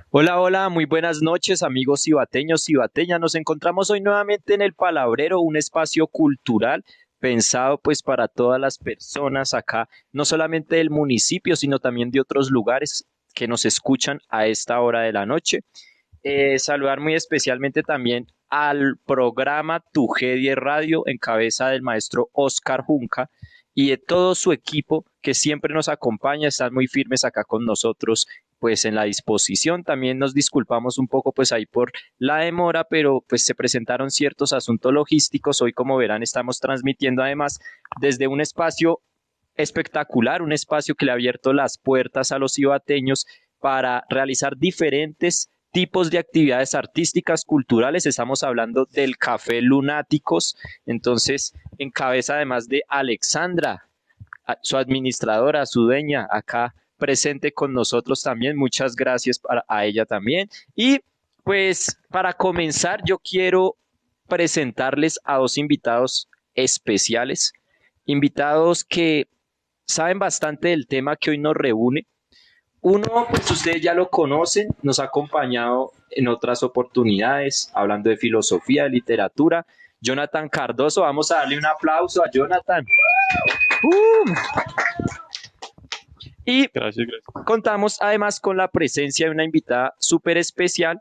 Hola, hola, muy buenas noches amigos cibateños, cibateñas. Nos encontramos hoy nuevamente en el Palabrero, un espacio cultural pensado pues para todas las personas acá, no solamente del municipio, sino también de otros lugares que nos escuchan a esta hora de la noche. Saludar muy especialmente también al programa Tu G10 Radio en cabeza del maestro Oscar Junca y de todo su equipo que siempre nos acompaña, están muy firmes acá con nosotros pues en la disposición. También nos disculpamos un poco pues ahí por la demora, pero pues se presentaron ciertos asuntos logísticos. Hoy como verán estamos transmitiendo además desde un espacio espectacular, un espacio que le ha abierto las puertas a los cibateños para realizar diferentes tipos de actividades artísticas, culturales. Estamos hablando del Café Lunáticos. Entonces, en cabeza además de Alexandra, su administradora, su dueña, acá presente con nosotros también. Muchas gracias a ella también. Y pues para comenzar, yo quiero presentarles a dos invitados especiales, invitados que saben bastante del tema que hoy nos reúne. Uno, pues ustedes ya lo conocen, nos ha acompañado en otras oportunidades, hablando de filosofía, de literatura. Jonathan Cardoso, vamos a darle un aplauso a Jonathan. ¡Uh! Y Gracias, gracias. contamos además con la presencia de una invitada súper especial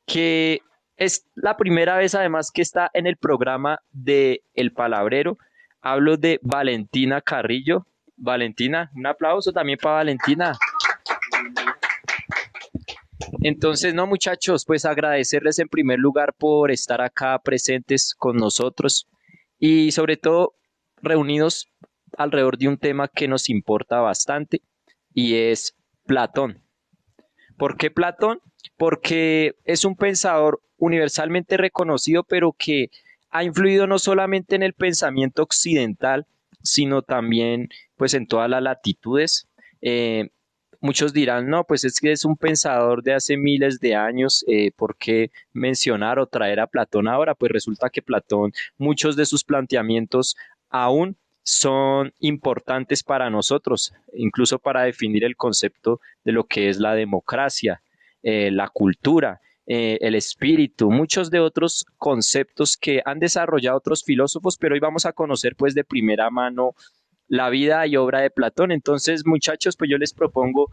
que es la primera vez además que está en el programa de El Palabrero. Hablo de Valentina Carrillo. Valentina, un aplauso también para Valentina. Entonces, no, muchachos, pues agradecerles en primer lugar por estar acá presentes con nosotros y sobre todo reunidos alrededor de un tema que nos importa bastante y es Platón. ¿Por qué Platón? Porque es un pensador universalmente reconocido, pero que ha influido no solamente en el pensamiento occidental, sino también pues en todas las latitudes. Eh, Muchos dirán, no, pues es que es un pensador de hace miles de años, ¿por qué mencionar o traer a Platón ahora? Pues resulta que Platón, muchos de sus planteamientos aún son importantes para nosotros, incluso para definir el concepto de lo que es la democracia, la cultura, el espíritu, muchos de otros conceptos que han desarrollado otros filósofos, pero hoy vamos a conocer pues de primera mano la vida y obra de Platón. Entonces, muchachos, pues yo les propongo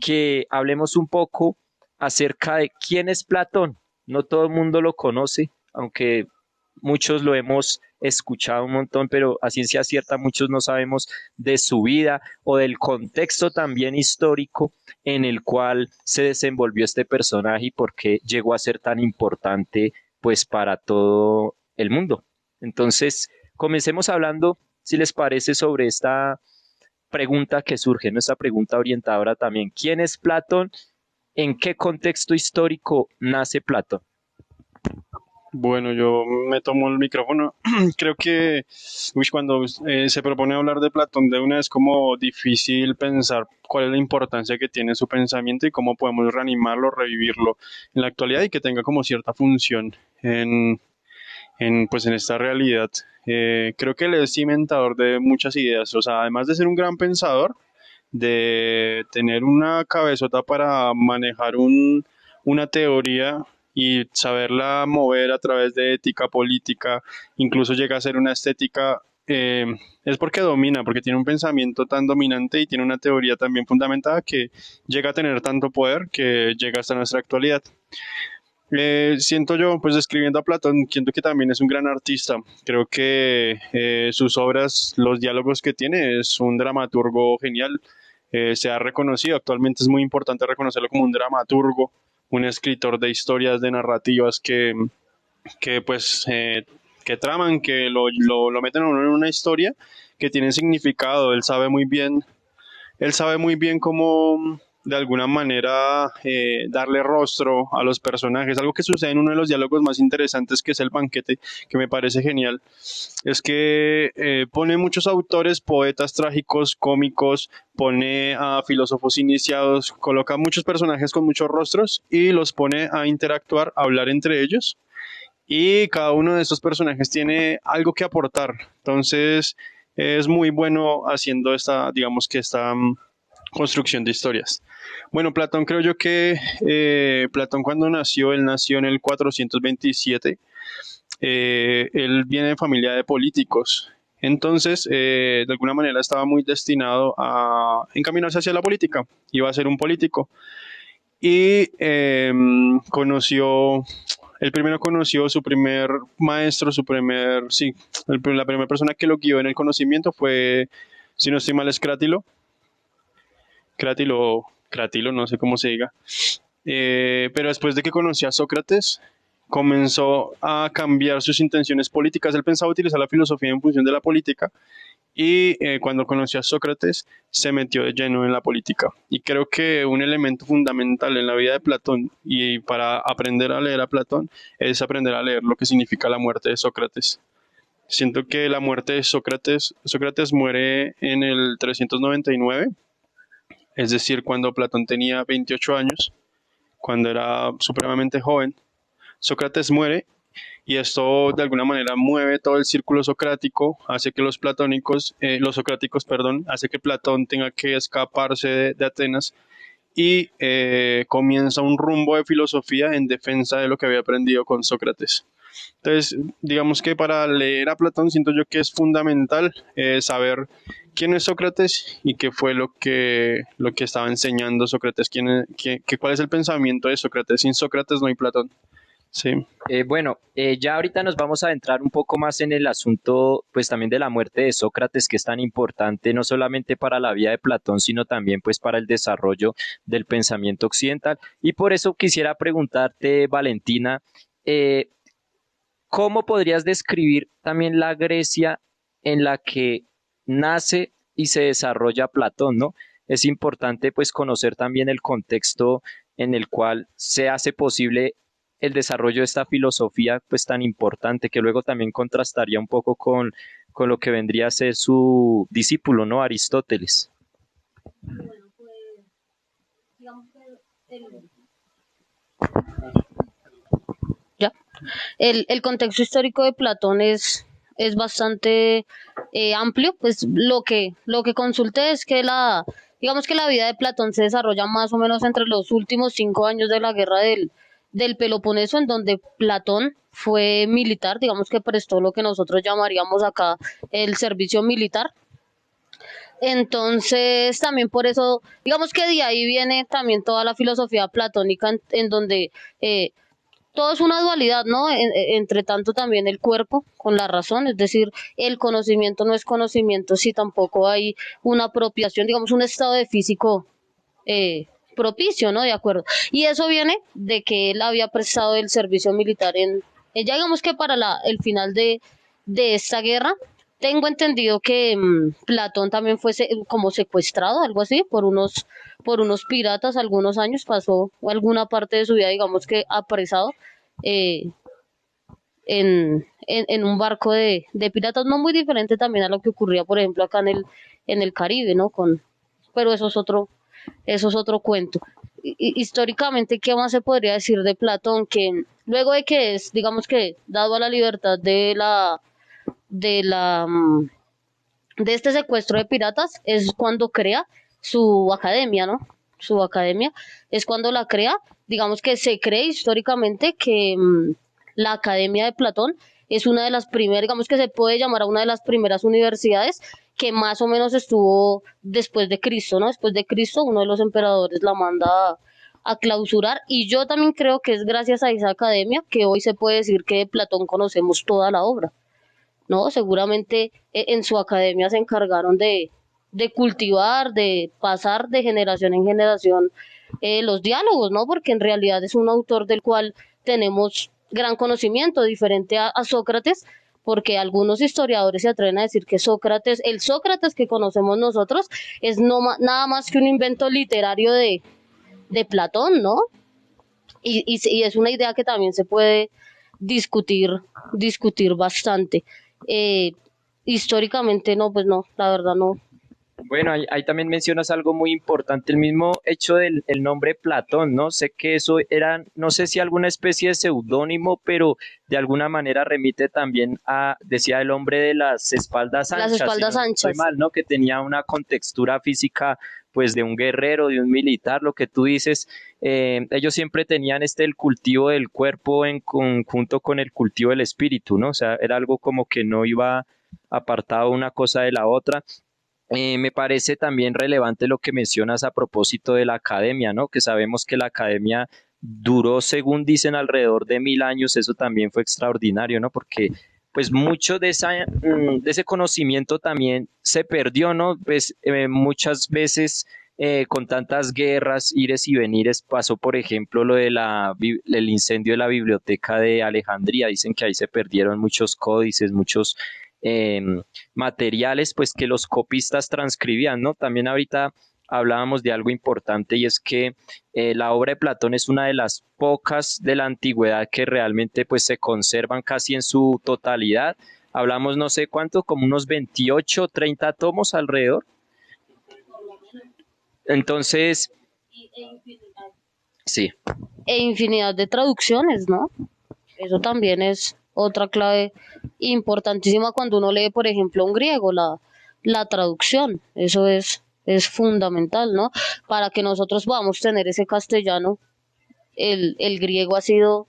que hablemos un poco acerca de quién es Platón. No todo el mundo lo conoce, aunque muchos lo hemos escuchado un montón, pero a ciencia cierta muchos no sabemos de su vida o del contexto también histórico en el cual se desenvolvió este personaje y por qué llegó a ser tan importante pues para todo el mundo. Entonces, comencemos hablando, si les parece, sobre esta pregunta que surge, nuestra pregunta orientadora también. ¿Quién es Platón? ¿En qué contexto histórico nace Platón? Bueno, yo me tomo el micrófono. Creo que cuando se propone hablar de Platón de una es como difícil pensar cuál es la importancia que tiene su pensamiento y cómo podemos reanimarlo, revivirlo en la actualidad y que tenga como cierta función en, pues en esta realidad. Creo que él es cimentador de muchas ideas. O sea, además de ser un gran pensador, de tener una cabezota para manejar una teoría y saberla mover a través de ética política, incluso llega a ser una estética, es porque domina, porque tiene un pensamiento tan dominante y tiene una teoría también fundamentada que llega a tener tanto poder que llega hasta nuestra actualidad. Siento yo, pues escribiendo a Platón, siento que también es un gran artista. Creo que sus obras, los diálogos que tiene, es un dramaturgo genial. Se ha reconocido, actualmente es muy importante reconocerlo como un dramaturgo, un escritor de historias, de narrativas que pues, que traman, que lo meten a uno en una historia que tiene significado. Él sabe muy bien cómo de alguna manera darle rostro a los personajes. Algo que sucede en uno de los diálogos más interesantes, que es el banquete, que me parece genial, es que pone muchos autores, poetas trágicos, cómicos, pone a filósofos iniciados, coloca muchos personajes con muchos rostros y los pone a interactuar, a hablar entre ellos. Y cada uno de estos personajes tiene algo que aportar. Entonces, es muy bueno haciendo esta, digamos que esta construcción de historias. Bueno, Platón creo yo que Platón cuando nació, él nació en el 427. Él viene de familia de políticos. Entonces, de alguna manera estaba muy destinado a encaminarse hacia la política. Iba a ser un político. Y él primero conoció su primer maestro, sí, la primera persona que lo guió en el conocimiento fue, si no estoy mal, es Crátilo, no sé cómo se diga. Pero después de que conoció a Sócrates, comenzó a cambiar sus intenciones políticas. Él pensaba utilizar la filosofía en función de la política y cuando conoció a Sócrates se metió de lleno en la política. Y creo que un elemento fundamental en la vida de Platón y para aprender a leer a Platón es aprender a leer lo que significa la muerte de Sócrates. Siento que la muerte de Sócrates muere en el 399, es decir, cuando Platón tenía 28 años, cuando era supremamente joven. Sócrates muere y esto de alguna manera mueve todo el círculo socrático, hace que los socráticos, perdón, hace que Platón tenga que escaparse de Atenas y comienza un rumbo de filosofía en defensa de lo que había aprendido con Sócrates. Entonces, digamos que para leer a Platón siento yo que es fundamental saber quién es Sócrates y qué fue lo que estaba enseñando Sócrates, cuál es el pensamiento de Sócrates. Sin Sócrates no hay Platón. Sí. Bueno, ya ahorita nos vamos a adentrar un poco más en el asunto, pues también de la muerte de Sócrates, que es tan importante no solamente para la vida de Platón, sino también pues para el desarrollo del pensamiento occidental. Y por eso quisiera preguntarte, Valentina, eh, ¿cómo podrías describir también la Grecia en la que nace y se desarrolla Platón, ¿no? Es importante pues conocer también el contexto en el cual se hace posible el desarrollo de esta filosofía pues tan importante que luego también contrastaría un poco con lo que vendría a ser su discípulo, ¿no? Aristóteles. Bueno, pues digamos que ya. El contexto histórico de Platón es bastante amplio, pues lo que consulté es que digamos que la vida de Platón se desarrolla más o menos entre los últimos 5 años de la guerra del Peloponeso, en donde Platón fue militar, digamos que prestó lo que nosotros llamaríamos acá el servicio militar. Entonces, también por eso, digamos que de ahí viene también toda la filosofía platónica en donde todo es una dualidad, ¿no? Entre tanto también el cuerpo con la razón, es decir, el conocimiento no es conocimiento si tampoco hay una apropiación, digamos, un estado de físico propicio, ¿no? De acuerdo. Y eso viene de que él había prestado el servicio militar ya digamos que para el final de esta guerra. Tengo entendido que Platón también fue como secuestrado, algo así, por unos piratas algunos años, pasó alguna parte de su vida, digamos que apresado eh, en un barco de piratas, no muy diferente también a lo que ocurría, por ejemplo, acá en el Caribe, ¿no? Pero eso es otro cuento. Históricamente, ¿qué más se podría decir de Platón? Que luego de que es, digamos que, dado a la libertad de la de este secuestro de piratas es cuando crea su academia, ¿no? Su academia es cuando la crea, digamos que se cree históricamente que la Academia de Platón es una de las primeras, digamos que se puede llamar a una de las primeras universidades que más o menos estuvo después de Cristo, ¿no? Después de Cristo, uno de los emperadores la manda a clausurar y yo también creo que es gracias a esa academia que hoy se puede decir que de Platón conocemos toda la obra. ¿No? Seguramente en su academia se encargaron de cultivar, de pasar de generación en generación los diálogos, ¿no? Porque en realidad es un autor del cual tenemos gran conocimiento, diferente a Sócrates, porque algunos historiadores se atreven a decir que Sócrates, el Sócrates que conocemos nosotros, es nada más que un invento literario de Platón, ¿no? Y es una idea que también se puede discutir bastante. Eh, Históricamente no, pues no, la verdad no. Bueno, ahí también mencionas algo muy importante, el mismo hecho del el nombre Platón, ¿no? Sé que eso era, no sé si alguna especie de seudónimo, pero de alguna manera remite también a, decía el hombre de las espaldas Las anchas, si espaldas no estoy anchas. mal, ¿no? Que tenía una contextura física pues de un guerrero, de un militar, lo que tú dices. Ellos siempre tenían el cultivo del cuerpo en conjunto con el cultivo del espíritu, ¿no? O sea, era algo como que no iba apartado una cosa de la otra. Me parece también relevante lo que mencionas a propósito de la academia, ¿no? Que sabemos que la academia duró, según dicen, alrededor de 1000 años. Eso también fue extraordinario, ¿no? Porque pues mucho de ese conocimiento también se perdió, ¿no? Pues muchas veces con tantas guerras, ires y venires, pasó, por ejemplo, lo de el incendio de la biblioteca de Alejandría. Dicen que ahí se perdieron muchos códices, muchos eh, materiales, pues que los copistas transcribían, ¿no? También ahorita hablábamos de algo importante y es que la obra de Platón es una de las pocas de la antigüedad que realmente pues se conservan casi en su totalidad. Hablamos no sé cuánto, como unos 28, 30 tomos alrededor. Entonces, sí. E infinidad de traducciones, ¿no? Eso también es otra clave importantísima cuando uno lee, por ejemplo, un griego, la traducción. Eso es fundamental, ¿no? Para que nosotros podamos tener ese castellano, el griego ha sido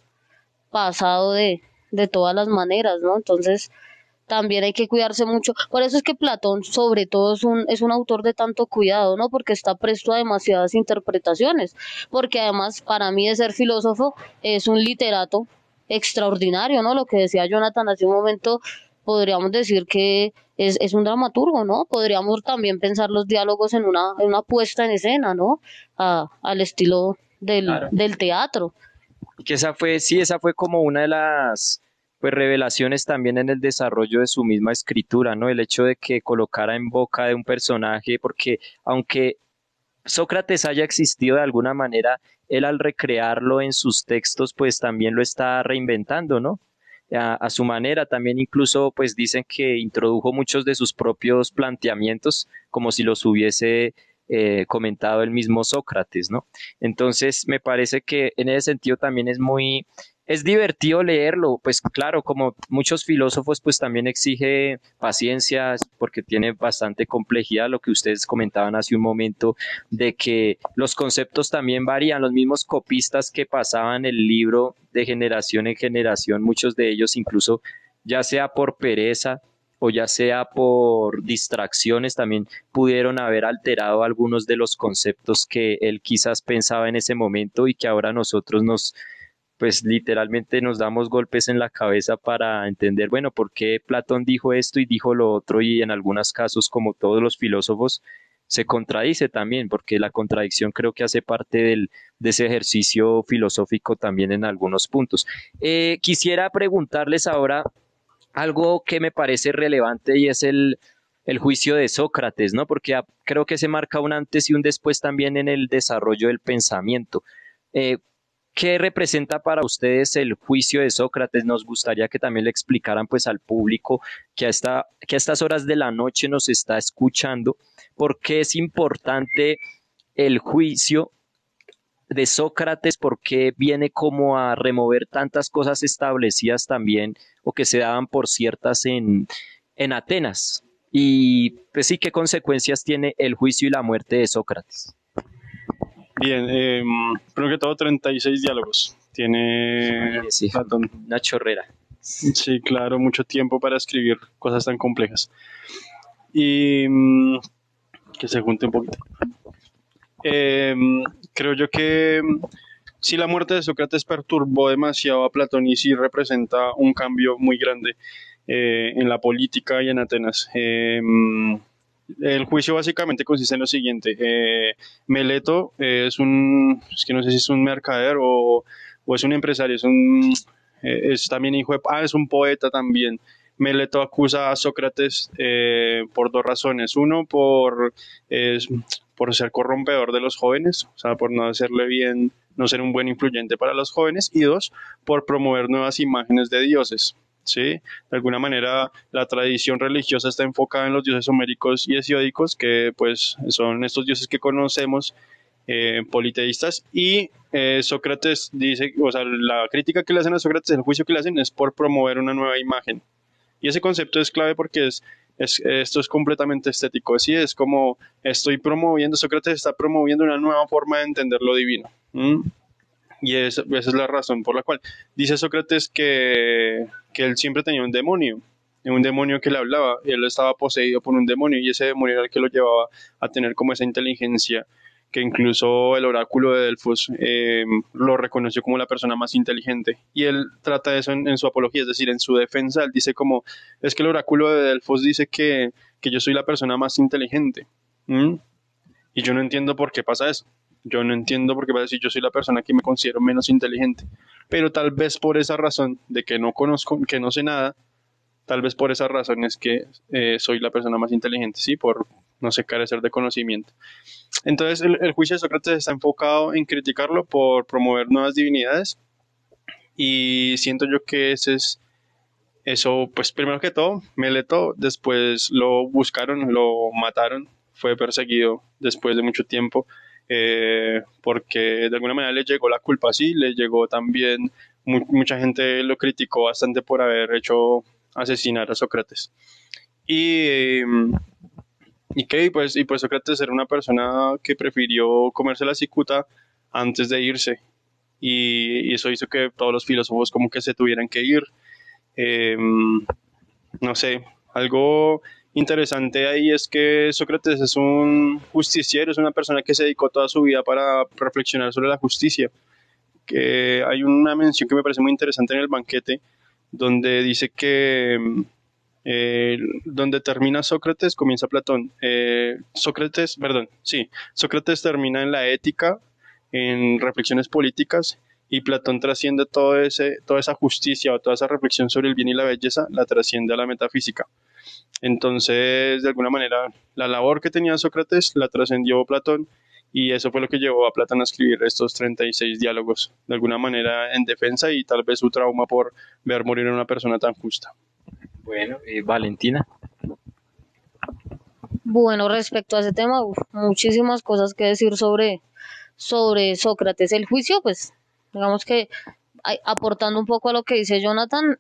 pasado de todas las maneras, ¿no? Entonces, también hay que cuidarse mucho. Por eso es que Platón, sobre todo, es un autor de tanto cuidado, ¿no? Porque está presto a demasiadas interpretaciones. Porque además, para mí, de ser filósofo, es un literato extraordinario, ¿no? Lo que decía Jonathan hace un momento, podríamos decir que es un dramaturgo, ¿no? Podríamos también pensar los diálogos en una puesta en escena, ¿no? Al estilo Claro. del teatro. Y que esa fue, sí, esa fue como una de las pues revelaciones también en el desarrollo de su misma escritura, ¿no? El hecho de que colocara en boca de un personaje, porque aunque Sócrates haya existido de alguna manera, él al recrearlo en sus textos, pues también lo está reinventando, ¿no? A su manera, también incluso pues dicen que introdujo muchos de sus propios planteamientos, como si los hubiese comentado el mismo Sócrates, ¿no? Entonces me parece que en ese sentido también es divertido leerlo, pues claro, como muchos filósofos, pues también exige paciencia porque tiene bastante complejidad, lo que ustedes comentaban hace un momento, de que los conceptos también varían, los mismos copistas que pasaban el libro de generación en generación, muchos de ellos incluso ya sea por pereza o ya sea por distracciones, también pudieron haber alterado algunos de los conceptos que él quizás pensaba en ese momento y que ahora nosotros pues literalmente nos damos golpes en la cabeza para entender, bueno, por qué Platón dijo esto y dijo lo otro y en algunos casos, como todos los filósofos, se contradice también, porque la contradicción creo que hace parte de ese ejercicio filosófico también en algunos puntos. Quisiera preguntarles ahora algo que me parece relevante y es el juicio de Sócrates, ¿no? Porque creo que se marca un antes y un después también en el desarrollo del pensamiento. Eh, ¿Qué representa para ustedes el juicio de Sócrates? Nos gustaría que también le explicaran pues al público que a estas horas de la noche nos está escuchando, por qué es importante el juicio de Sócrates, por qué viene como a remover tantas cosas establecidas también o que se daban por ciertas en Atenas. Y pues sí, ¿qué consecuencias tiene el juicio y la muerte de Sócrates? Bien, primero que todo, 36 diálogos. Tiene Sí, Platón. una chorrera. Sí, claro, mucho tiempo para escribir cosas tan complejas. Y que se junte un poquito. Creo yo que sí, la muerte de Sócrates perturbó demasiado a Platón y sí representa un cambio muy grande en la política y en Atenas. El juicio básicamente consiste en lo siguiente. Meleto es que no sé si es un mercader o es un empresario, es también hijo es un poeta también. Meleto acusa a Sócrates por dos razones. Uno, por ser corrompedor de los jóvenes, o sea, por no hacerle bien, no ser un buen influyente para los jóvenes. Y dos, por promover nuevas imágenes de dioses. ¿Sí? De alguna manera la tradición religiosa está enfocada en los dioses homéricos y hesiódicos, que pues son estos dioses que conocemos, politeístas, y Sócrates dice, o sea, la crítica que le hacen a Sócrates, el juicio que le hacen es por promover una nueva imagen. Y ese concepto es clave porque es Esto es completamente estético, sí, es como Sócrates está promoviendo una nueva forma de entender lo divino. ¿Mm? Y esa es la razón por la cual dice Sócrates que él siempre tenía un demonio que le hablaba, y él estaba poseído por un demonio, y ese demonio era el que lo llevaba a tener como esa inteligencia, que incluso el oráculo de Delfos lo reconoció como la persona más inteligente. Y él trata eso en su apología, es decir, en su defensa, él dice como, es que el oráculo de Delfos dice que yo soy la persona más inteligente. ¿Mm? Y yo no entiendo por qué pasa eso. Yo no entiendo por qué pasa si yo soy la persona que me considero menos inteligente. Pero tal vez por esa razón de que no conozco, que no sé nada, tal vez por esa razón es que soy la persona más inteligente, ¿sí? Por, no sé, carecer de conocimiento. Entonces, el juicio de Sócrates está enfocado en criticarlo por promover nuevas divinidades. Y siento yo que eso, pues primero que todo, Meleto, después lo buscaron, lo mataron, fue perseguido después de mucho tiempo, porque de alguna manera le llegó la culpa, sí, le llegó también, mucha gente lo criticó bastante por haber hecho asesinar a Sócrates. Y, y pues Sócrates era una persona que prefirió comerse la cicuta antes de irse, y eso hizo que todos los filósofos como que se tuvieran que ir. Eh, no sé, algo interesante ahí es que Sócrates es un justiciero, es una persona que se dedicó toda su vida para reflexionar sobre la justicia. Que hay una mención que me parece muy interesante en el banquete, donde dice que donde termina Sócrates, comienza Platón. Sócrates termina en la ética, en reflexiones políticas, y Platón trasciende toda esa justicia o toda esa reflexión sobre el bien y la belleza, la trasciende a la metafísica. Entonces, de alguna manera, la labor que tenía Sócrates la trascendió Platón, y eso fue lo que llevó a Platón a escribir estos 36 diálogos, de alguna manera en defensa y tal vez su trauma por ver morir a una persona tan justa. Bueno, Valentina. Bueno, respecto a ese tema, muchísimas cosas que decir sobre Sócrates. El juicio, pues, digamos que aportando un poco a lo que dice Jonathan,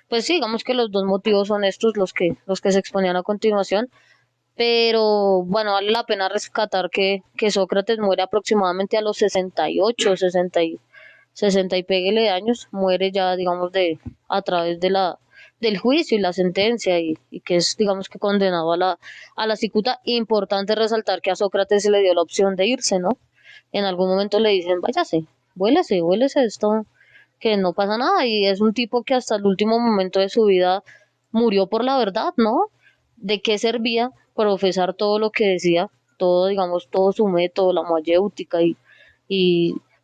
pues sí, digamos que los dos motivos son estos los que se exponían a continuación, pero bueno, vale la pena rescatar que Sócrates muere aproximadamente a los 68, 60 y péguele de años, muere ya, digamos, a través del juicio y la sentencia y que es, digamos, que condenado a la cicuta. Importante resaltar que a Sócrates se le dio la opción de irse, ¿no? En algún momento le dicen, váyase, vuélese esto, que no pasa nada, y es un tipo que hasta el último momento de su vida murió por la verdad, ¿no? ¿De qué servía profesar todo lo que decía, todo, digamos, todo su método, la mayéutica y,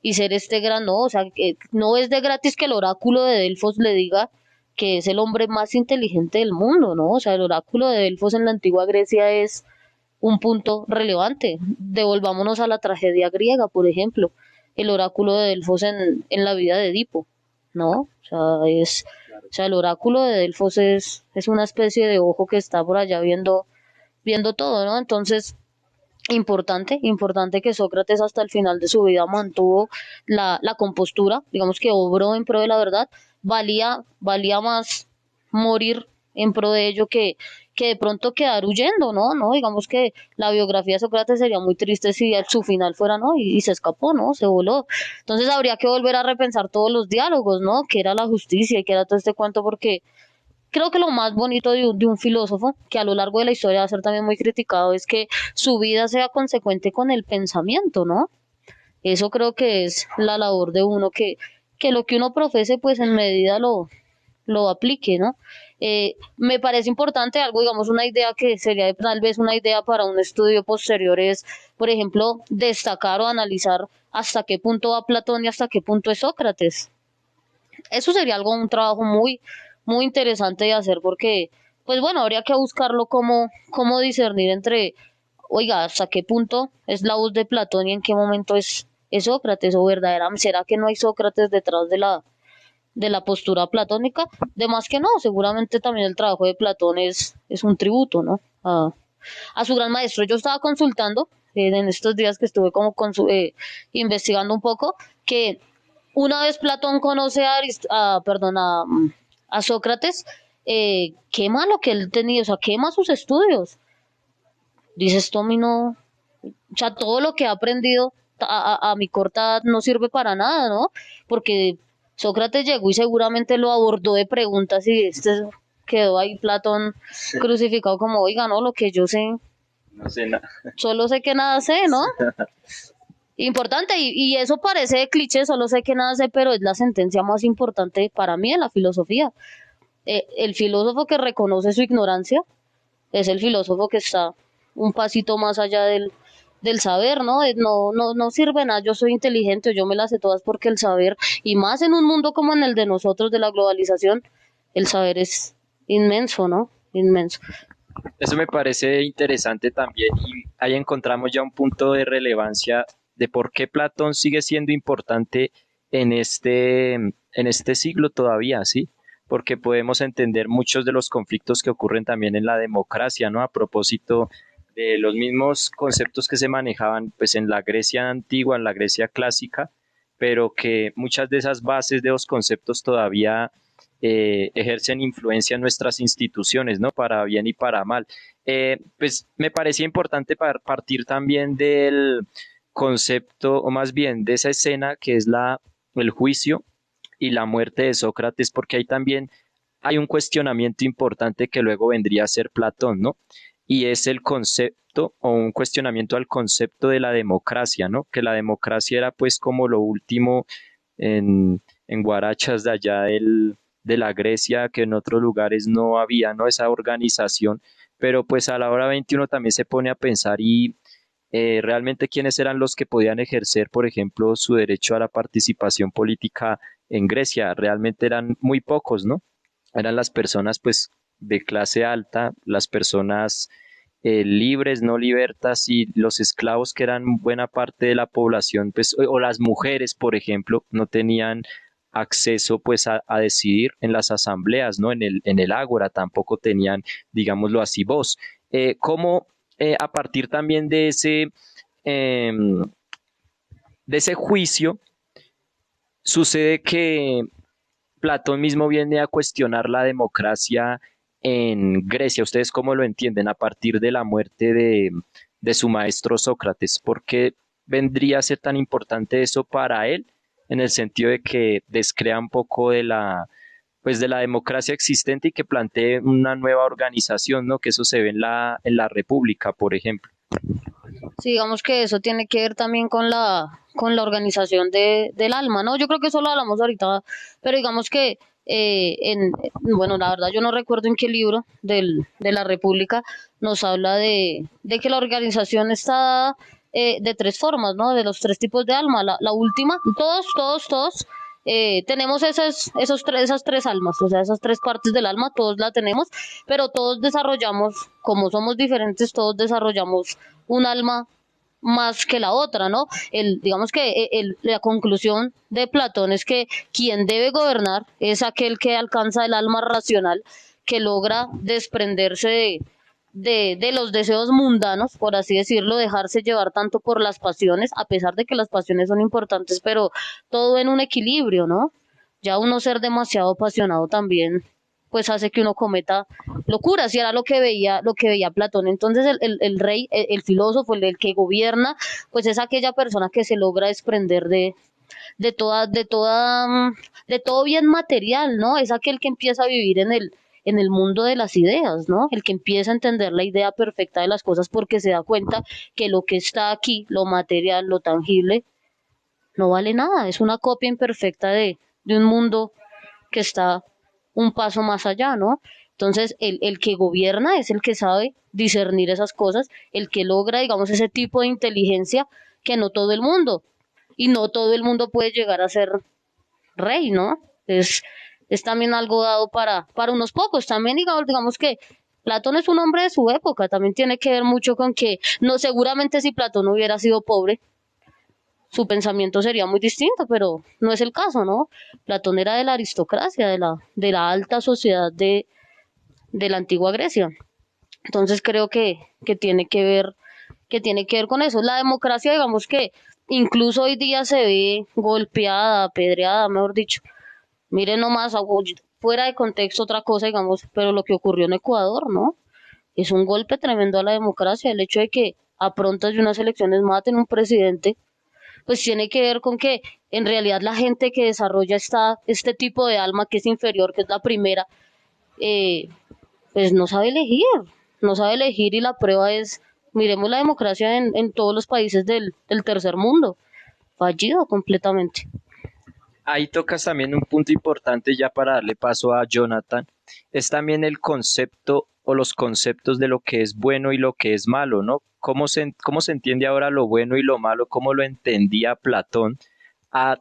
y ser este gran, no, o sea, no es de gratis que el oráculo de Delfos le diga que es el hombre más inteligente del mundo, ¿no? O sea, el oráculo de Delfos en la antigua Grecia es un punto relevante. Devolvámonos a la tragedia griega, por ejemplo, el oráculo de Delfos en la vida de Edipo, ¿no? O sea, el oráculo de Delfos es una especie de ojo que está por allá viendo todo, ¿no? Entonces, importante que Sócrates hasta el final de su vida mantuvo la compostura, digamos que obró en pro de la verdad, valía más morir en pro de ello que de pronto quedar huyendo, ¿no? Digamos que la biografía de Sócrates sería muy triste si su final fuera, ¿no? Y se escapó, ¿no? Se voló. Entonces habría que volver a repensar todos los diálogos, ¿no? Que era la justicia y que era todo este cuento, porque creo que lo más bonito de un filósofo, que a lo largo de la historia va a ser también muy criticado, es que su vida sea consecuente con el pensamiento, ¿no? Eso creo que es la labor de uno, que lo que uno profese, pues en medida lo aplique, ¿no? Me parece importante algo, digamos, una idea que sería tal vez una idea para un estudio posterior es, por ejemplo, destacar o analizar hasta qué punto va Platón y hasta qué punto es Sócrates. Eso sería un trabajo muy interesante de hacer porque, pues bueno, habría que buscarlo cómo discernir entre, oiga, hasta qué punto es la voz de Platón y en qué momento es Sócrates, o verdaderamente, ¿será que no hay Sócrates detrás de la postura platónica? De más que no, seguramente también el trabajo de Platón es un tributo, ¿no? A su gran maestro. Yo estaba consultando en estos días que estuve como investigando un poco, que una vez Platón conoce a Sócrates, quema lo que él tenía, o sea, quema sus estudios. Dice, esto a mí no, o sea, todo lo que ha aprendido a mi corta edad no sirve para nada, ¿no? Porque Sócrates llegó y seguramente lo abordó de preguntas y quedó ahí Platón crucificado como, oiga, no, lo que yo sé, No sé nada. solo sé que nada sé, ¿no? Importante, y eso parece de cliché, solo sé que nada sé, pero es la sentencia más importante para mí en la filosofía. El filósofo que reconoce su ignorancia es el filósofo que está un pasito más allá del saber, ¿no? No sirve nada, yo soy inteligente, yo me las sé todas porque el saber, y más en un mundo como en el de nosotros, de la globalización, el saber es inmenso, ¿no? Inmenso. Eso me parece interesante también y ahí encontramos ya un punto de relevancia de por qué Platón sigue siendo importante en este siglo todavía, ¿sí? Porque podemos entender muchos de los conflictos que ocurren también en la democracia, ¿no? A propósito de los mismos conceptos que se manejaban pues en la Grecia antigua, en la Grecia clásica, pero que muchas de esas bases de los conceptos todavía ejercen influencia en nuestras instituciones, ¿no? Para bien y para mal. Pues me parecía importante partir también del concepto, o más bien de esa escena que es el juicio y la muerte de Sócrates, porque ahí también hay un cuestionamiento importante que luego vendría a ser Platón, ¿no? Y es el concepto o un cuestionamiento al concepto de la democracia, ¿no? Que la democracia era pues como lo último en guarachas de allá de la Grecia, que en otros lugares no había, ¿no? Esa organización, pero pues a la hora 21 también se pone a pensar y realmente quiénes eran los que podían ejercer, por ejemplo, su derecho a la participación política en Grecia. Realmente eran muy pocos, ¿no? Eran las personas pues de clase alta, las personas libres, no libertas y los esclavos que eran buena parte de la población, pues, o las mujeres, por ejemplo, no tenían acceso pues a decidir en las asambleas, ¿no? En el ágora tampoco tenían, digámoslo así, voz. ¿Cómo a partir también em, de ese juicio sucede que Platón mismo viene a cuestionar la democracia en Grecia? ¿Ustedes cómo lo entienden a partir de la muerte de su maestro Sócrates? ¿Por qué vendría a ser tan importante eso para él? En el sentido de que descrea un poco pues de la democracia existente y que plantee una nueva organización, ¿no? Que eso se ve en la República, por ejemplo. Sí, digamos que eso tiene que ver también con la organización del alma, ¿no? Yo creo que eso lo hablamos ahorita, pero digamos que, bueno, la verdad yo no recuerdo en qué libro de la República nos habla de que la organización está de tres formas, ¿no? De los tres tipos de alma. La última, todos tenemos esas tres almas, o sea, esas tres partes del alma, todos la tenemos, pero todos desarrollamos, como somos diferentes, todos desarrollamos un alma más que la otra, ¿no? Digamos que la conclusión de Platón es que quien debe gobernar es aquel que alcanza el alma racional, que logra desprenderse de los deseos mundanos, por así decirlo, dejarse llevar tanto por las pasiones, a pesar de que las pasiones son importantes, pero todo en un equilibrio, ¿no? Ya uno ser demasiado apasionado también pues hace que uno cometa locuras y era lo que veía Platón. Entonces el rey, el filósofo, el que gobierna, pues es aquella persona que se logra desprender de toda, de toda, de todo bien material, ¿no? Es aquel que empieza a vivir en el mundo de las ideas, ¿no? El que empieza a entender la idea perfecta de las cosas porque se da cuenta que lo que está aquí, lo material, lo tangible, no vale nada, es una copia imperfecta de un mundo que está un paso más allá, ¿no? Entonces, el que gobierna es el que sabe discernir esas cosas, el que logra, digamos, ese tipo de inteligencia que no todo el mundo, y no todo el mundo puede llegar a ser rey, ¿no? Es también algo dado para unos pocos. También, digamos que Platón es un hombre de su época, también tiene que ver mucho con que, no, seguramente si Platón hubiera sido pobre, su pensamiento sería muy distinto, pero no es el caso, ¿no? Platón era de la aristocracia, de la alta sociedad de la antigua Grecia. Entonces creo que tiene que ver con eso. La democracia, digamos que incluso hoy día se ve golpeada, apedreada, mejor dicho. Miren nomás, fuera de contexto otra cosa, digamos, pero lo que ocurrió en Ecuador, ¿no? Es un golpe tremendo a la democracia, el hecho de que a pronto de unas elecciones maten un presidente, pues tiene que ver con que en realidad la gente que desarrolla este tipo de alma que es inferior, que es la primera, eh, pues no sabe elegir y la prueba es, miremos la democracia en todos los países del tercer mundo, fallido completamente. Ahí tocas también un punto importante ya para darle paso a Jonathan, es también el concepto o los conceptos de lo que es bueno y lo que es malo, ¿no? Cómo se entiende ahora lo bueno y lo malo? ¿Cómo lo entendía Platón?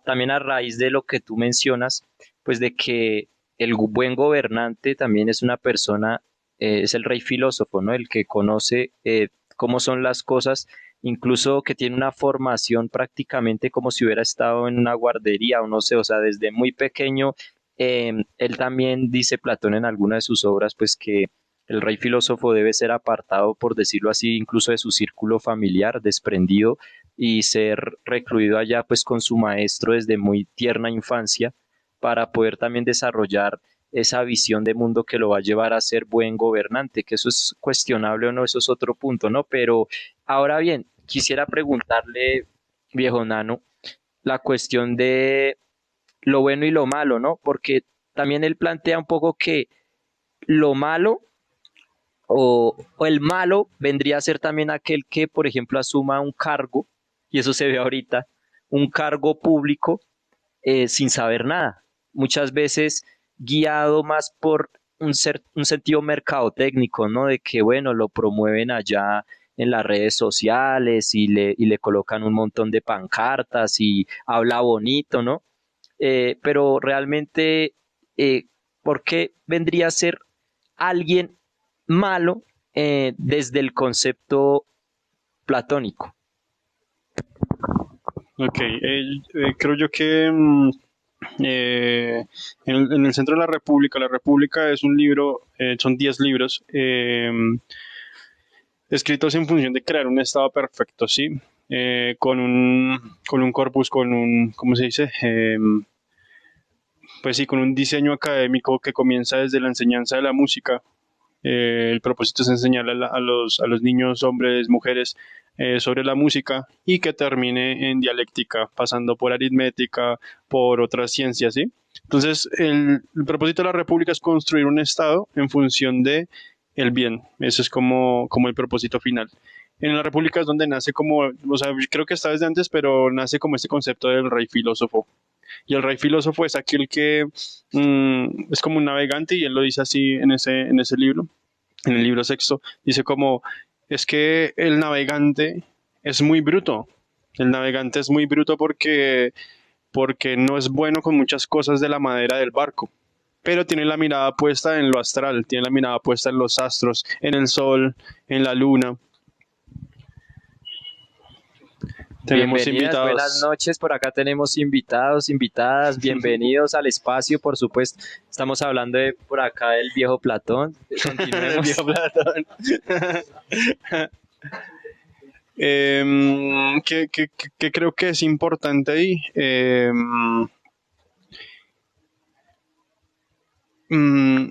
También a raíz de lo que tú mencionas, pues de que el buen gobernante también es una persona, es el rey filósofo, ¿no? El que conoce cómo son las cosas, incluso que tiene una formación prácticamente como si hubiera estado en una guardería o no sé, o sea, desde muy pequeño, él también dice Platón en alguna de sus obras, pues que el rey filósofo debe ser apartado, por decirlo así, incluso de su círculo familiar, desprendido y ser recluido allá pues con su maestro desde muy tierna infancia para poder también desarrollar esa visión de mundo que lo va a llevar a ser buen gobernante, que eso es cuestionable o no, eso es otro punto, ¿no? Pero ahora bien, quisiera preguntarle, viejo Nano, la cuestión de lo bueno y lo malo, ¿no? Porque también él plantea un poco que lo malo o el malo vendría a ser también aquel que, por ejemplo, asuma un cargo, y eso se ve ahorita, un cargo público sin saber nada. Muchas veces guiado más por un sentido mercadotécnico, ¿no? De que, bueno, lo promueven allá en las redes sociales y le colocan un montón de pancartas y habla bonito, ¿no? Pero realmente, ¿por qué vendría a ser alguien malo desde el concepto platónico? Ok, creo yo que en el centro de la República es un libro, son 10 libros escritos en función de crear un estado perfecto, ¿sí? Con un corpus, ¿cómo se dice? Pues sí, con un diseño académico que comienza desde la enseñanza de la música. El propósito es enseñar a los niños, hombres, mujeres, sobre la música y que termine en dialéctica, pasando por aritmética, por otras ciencias, ¿sí? Entonces, el propósito de la República es construir un Estado en función de el bien. Eso es como el propósito final. En la República es donde nace como, o sea, creo que está desde antes, pero nace como este concepto del rey filósofo. Y el rey filósofo es aquel que es como un navegante, y él lo dice así en ese libro, en el libro sexto, dice como, es que el navegante es muy bruto. El navegante es muy bruto porque no es bueno con muchas cosas de la madera del barco, pero tiene la mirada puesta en lo astral, tiene la mirada puesta en los astros, en el sol, en la luna. Tenemos Bienvenidas, buenas invitados. noches. Por acá tenemos invitados, invitadas. Bienvenidos al espacio, por supuesto. Estamos hablando de por acá del viejo Platón. El Continuemos. viejo Platón. Que creo que es importante ahí. Mm,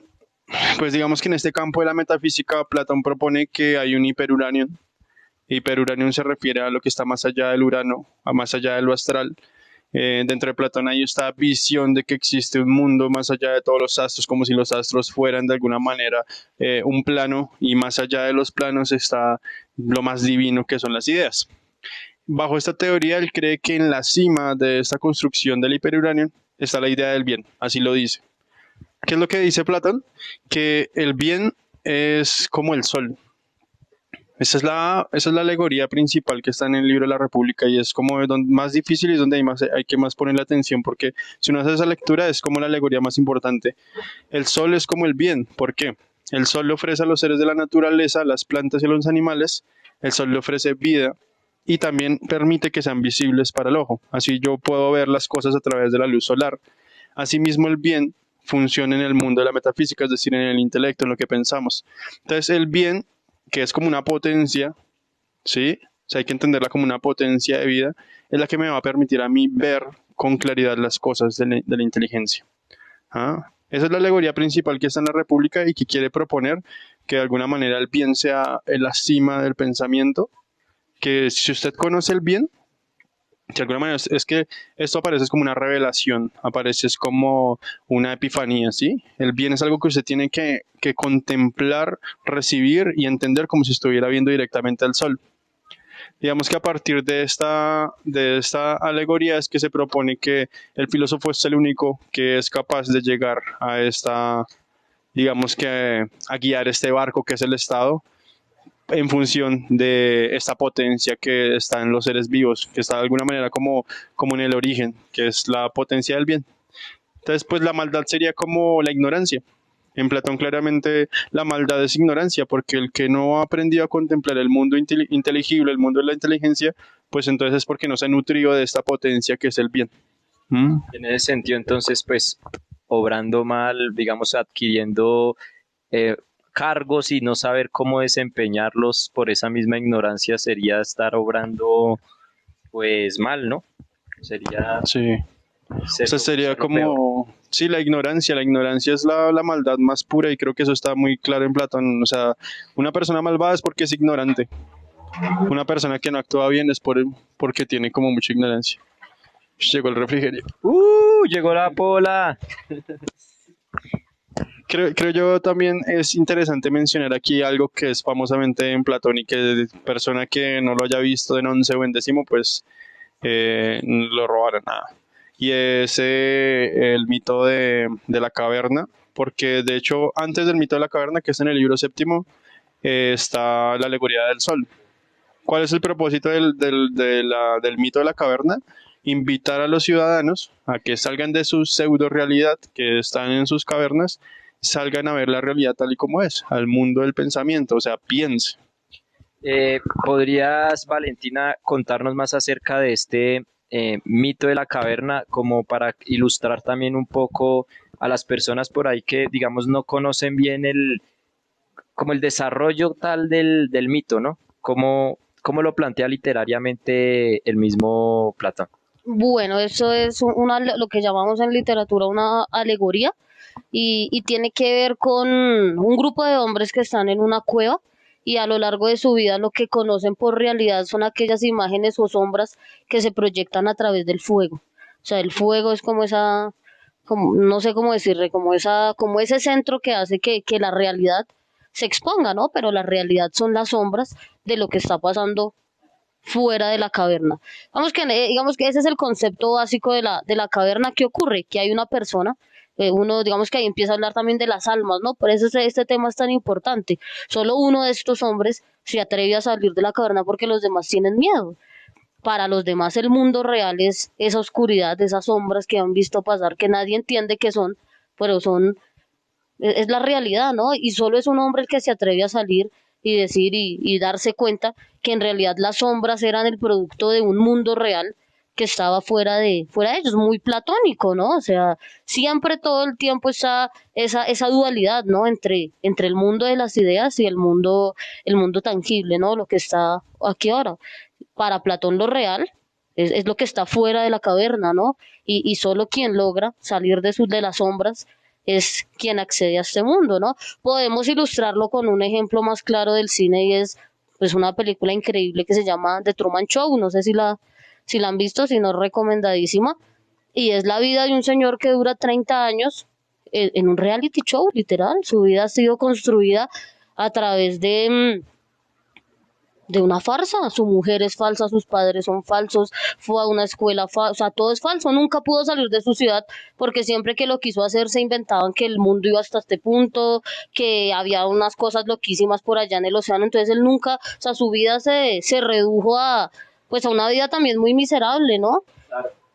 pues digamos que en este campo de la metafísica, Platón propone que hay un hiperuranium. Hiperuranium se refiere a lo que está más allá del Urano, a más allá de lo astral. Dentro de Platón hay esta visión de que existe un mundo más allá de todos los astros, como si los astros fueran de alguna manera un plano, y más allá de los planos está lo más divino, que son las ideas. Bajo esta teoría, él cree que en la cima de esta construcción del hiperuranium está la idea del bien, así lo dice. ¿Qué es lo que dice Platón? Que el bien es como el sol. Esa es la alegoría principal que está en el libro de la República, y es como donde más difícil y es donde hay que más poner la atención, porque si uno hace esa lectura es como la alegoría más importante. El sol es como el bien. ¿Por qué? El sol le ofrece a los seres de la naturaleza, a las plantas y a los animales, el sol le ofrece vida y también permite que sean visibles para el ojo. Así yo puedo ver las cosas a través de la luz solar. Asimismo, el bien funciona en el mundo de la metafísica, es decir, en el intelecto, en lo que pensamos. Entonces, el bien, que es como una potencia, ¿sí? O sea, hay que entenderla como una potencia de vida, es la que me va a permitir a mí ver con claridad las cosas de la inteligencia. ¿Ah? Esa es la alegoría principal que está en la República y que quiere proponer que de alguna manera el bien sea en la cima del pensamiento, que si usted conoce el bien, de alguna manera es que esto aparece como una revelación, aparece como una epifanía, ¿sí? El bien es algo que usted tiene que contemplar, recibir y entender como si estuviera viendo directamente al sol. Digamos que a partir de esta alegoría es que se propone que el filósofo es el único que es capaz de llegar a esta, digamos que a guiar este barco que es el Estado en función de esta potencia que está en los seres vivos, que está de alguna manera como en el origen, que es la potencia del bien. Entonces, pues la maldad sería como la ignorancia. En Platón claramente la maldad es ignorancia, porque el que no ha aprendido a contemplar el mundo inteligible, el mundo de la inteligencia, pues entonces es porque no se ha nutrido de esta potencia que es el bien. ¿Mm? En ese sentido, entonces, pues, obrando mal, digamos, adquiriendo eh, cargos y no saber cómo desempeñarlos por esa misma ignorancia sería estar obrando, pues, mal, ¿no? Sería Sí. O ser, sea, sería ser lo peor. como, sí, la ignorancia es la maldad más pura y creo que eso está muy claro en Platón. O sea, una persona malvada es porque es ignorante. Una persona que no actúa bien es porque tiene como mucha ignorancia. Llegó el refrigerio. Llegó la pola. Creo yo también es interesante mencionar aquí algo que es famosamente en Platón y que persona que no lo haya visto en 11 o en décimo, pues lo robaron nada. Y es el mito de la caverna, porque de hecho antes del mito de la caverna, que es en el libro séptimo, está la alegoría del sol. ¿Cuál es el propósito del mito de la caverna? Invitar a los ciudadanos a que salgan de su pseudo realidad, que están en sus cavernas, salgan a ver la realidad tal y como es, al mundo del pensamiento, o sea, piense. ¿Podrías, Valentina, contarnos más acerca de este mito de la caverna, como para ilustrar también un poco a las personas por ahí que, digamos, no conocen bien como el desarrollo tal del mito, ¿no? ¿Cómo lo plantea literariamente el mismo Platón? Bueno, eso es lo que llamamos en literatura una alegoría y tiene que ver con un grupo de hombres que están en una cueva y a lo largo de su vida lo que conocen por realidad son aquellas imágenes o sombras que se proyectan a través del fuego. O sea, el fuego es como esa, como, no sé cómo decirle, como ese centro que hace que la realidad se exponga, ¿no? Pero la realidad son las sombras de lo que está pasando fuera de la caverna. Digamos que ese es el concepto básico de la caverna. ¿Qué ocurre? Que hay una persona, uno, digamos que ahí empieza a hablar también de las almas, ¿no? Por eso este tema es tan importante. Solo uno de estos hombres se atreve a salir de la caverna porque los demás tienen miedo. Para los demás el mundo real es esa oscuridad, esas sombras que han visto pasar, que nadie entiende qué son, pero son es la realidad, ¿no? Y solo es un hombre el que se atreve a salir y decir y darse cuenta que en realidad las sombras eran el producto de un mundo real que estaba fuera de ellos, muy platónico, ¿no? O sea, siempre todo el tiempo está esa dualidad, ¿no? Entre el mundo de las ideas y el mundo tangible, ¿no? Lo que está aquí ahora. Para Platón lo real es lo que está fuera de la caverna, ¿no? Y solo quien logra salir de las sombras es quien accede a este mundo, ¿no? Podemos ilustrarlo con un ejemplo más claro del cine y es pues una película increíble que se llama The Truman Show, no sé si la han visto, si no es recomendadísima, y es la vida de un señor que dura 30 años en un reality show, literal, su vida ha sido construida a través de una farsa, su mujer es falsa, sus padres son falsos, fue a una escuela falsa, o sea, todo es falso, nunca pudo salir de su ciudad porque siempre que lo quiso hacer se inventaban que el mundo iba hasta este punto, que había unas cosas loquísimas por allá en el océano, entonces él nunca, o sea, su vida se redujo a, pues a una vida también muy miserable, ¿no?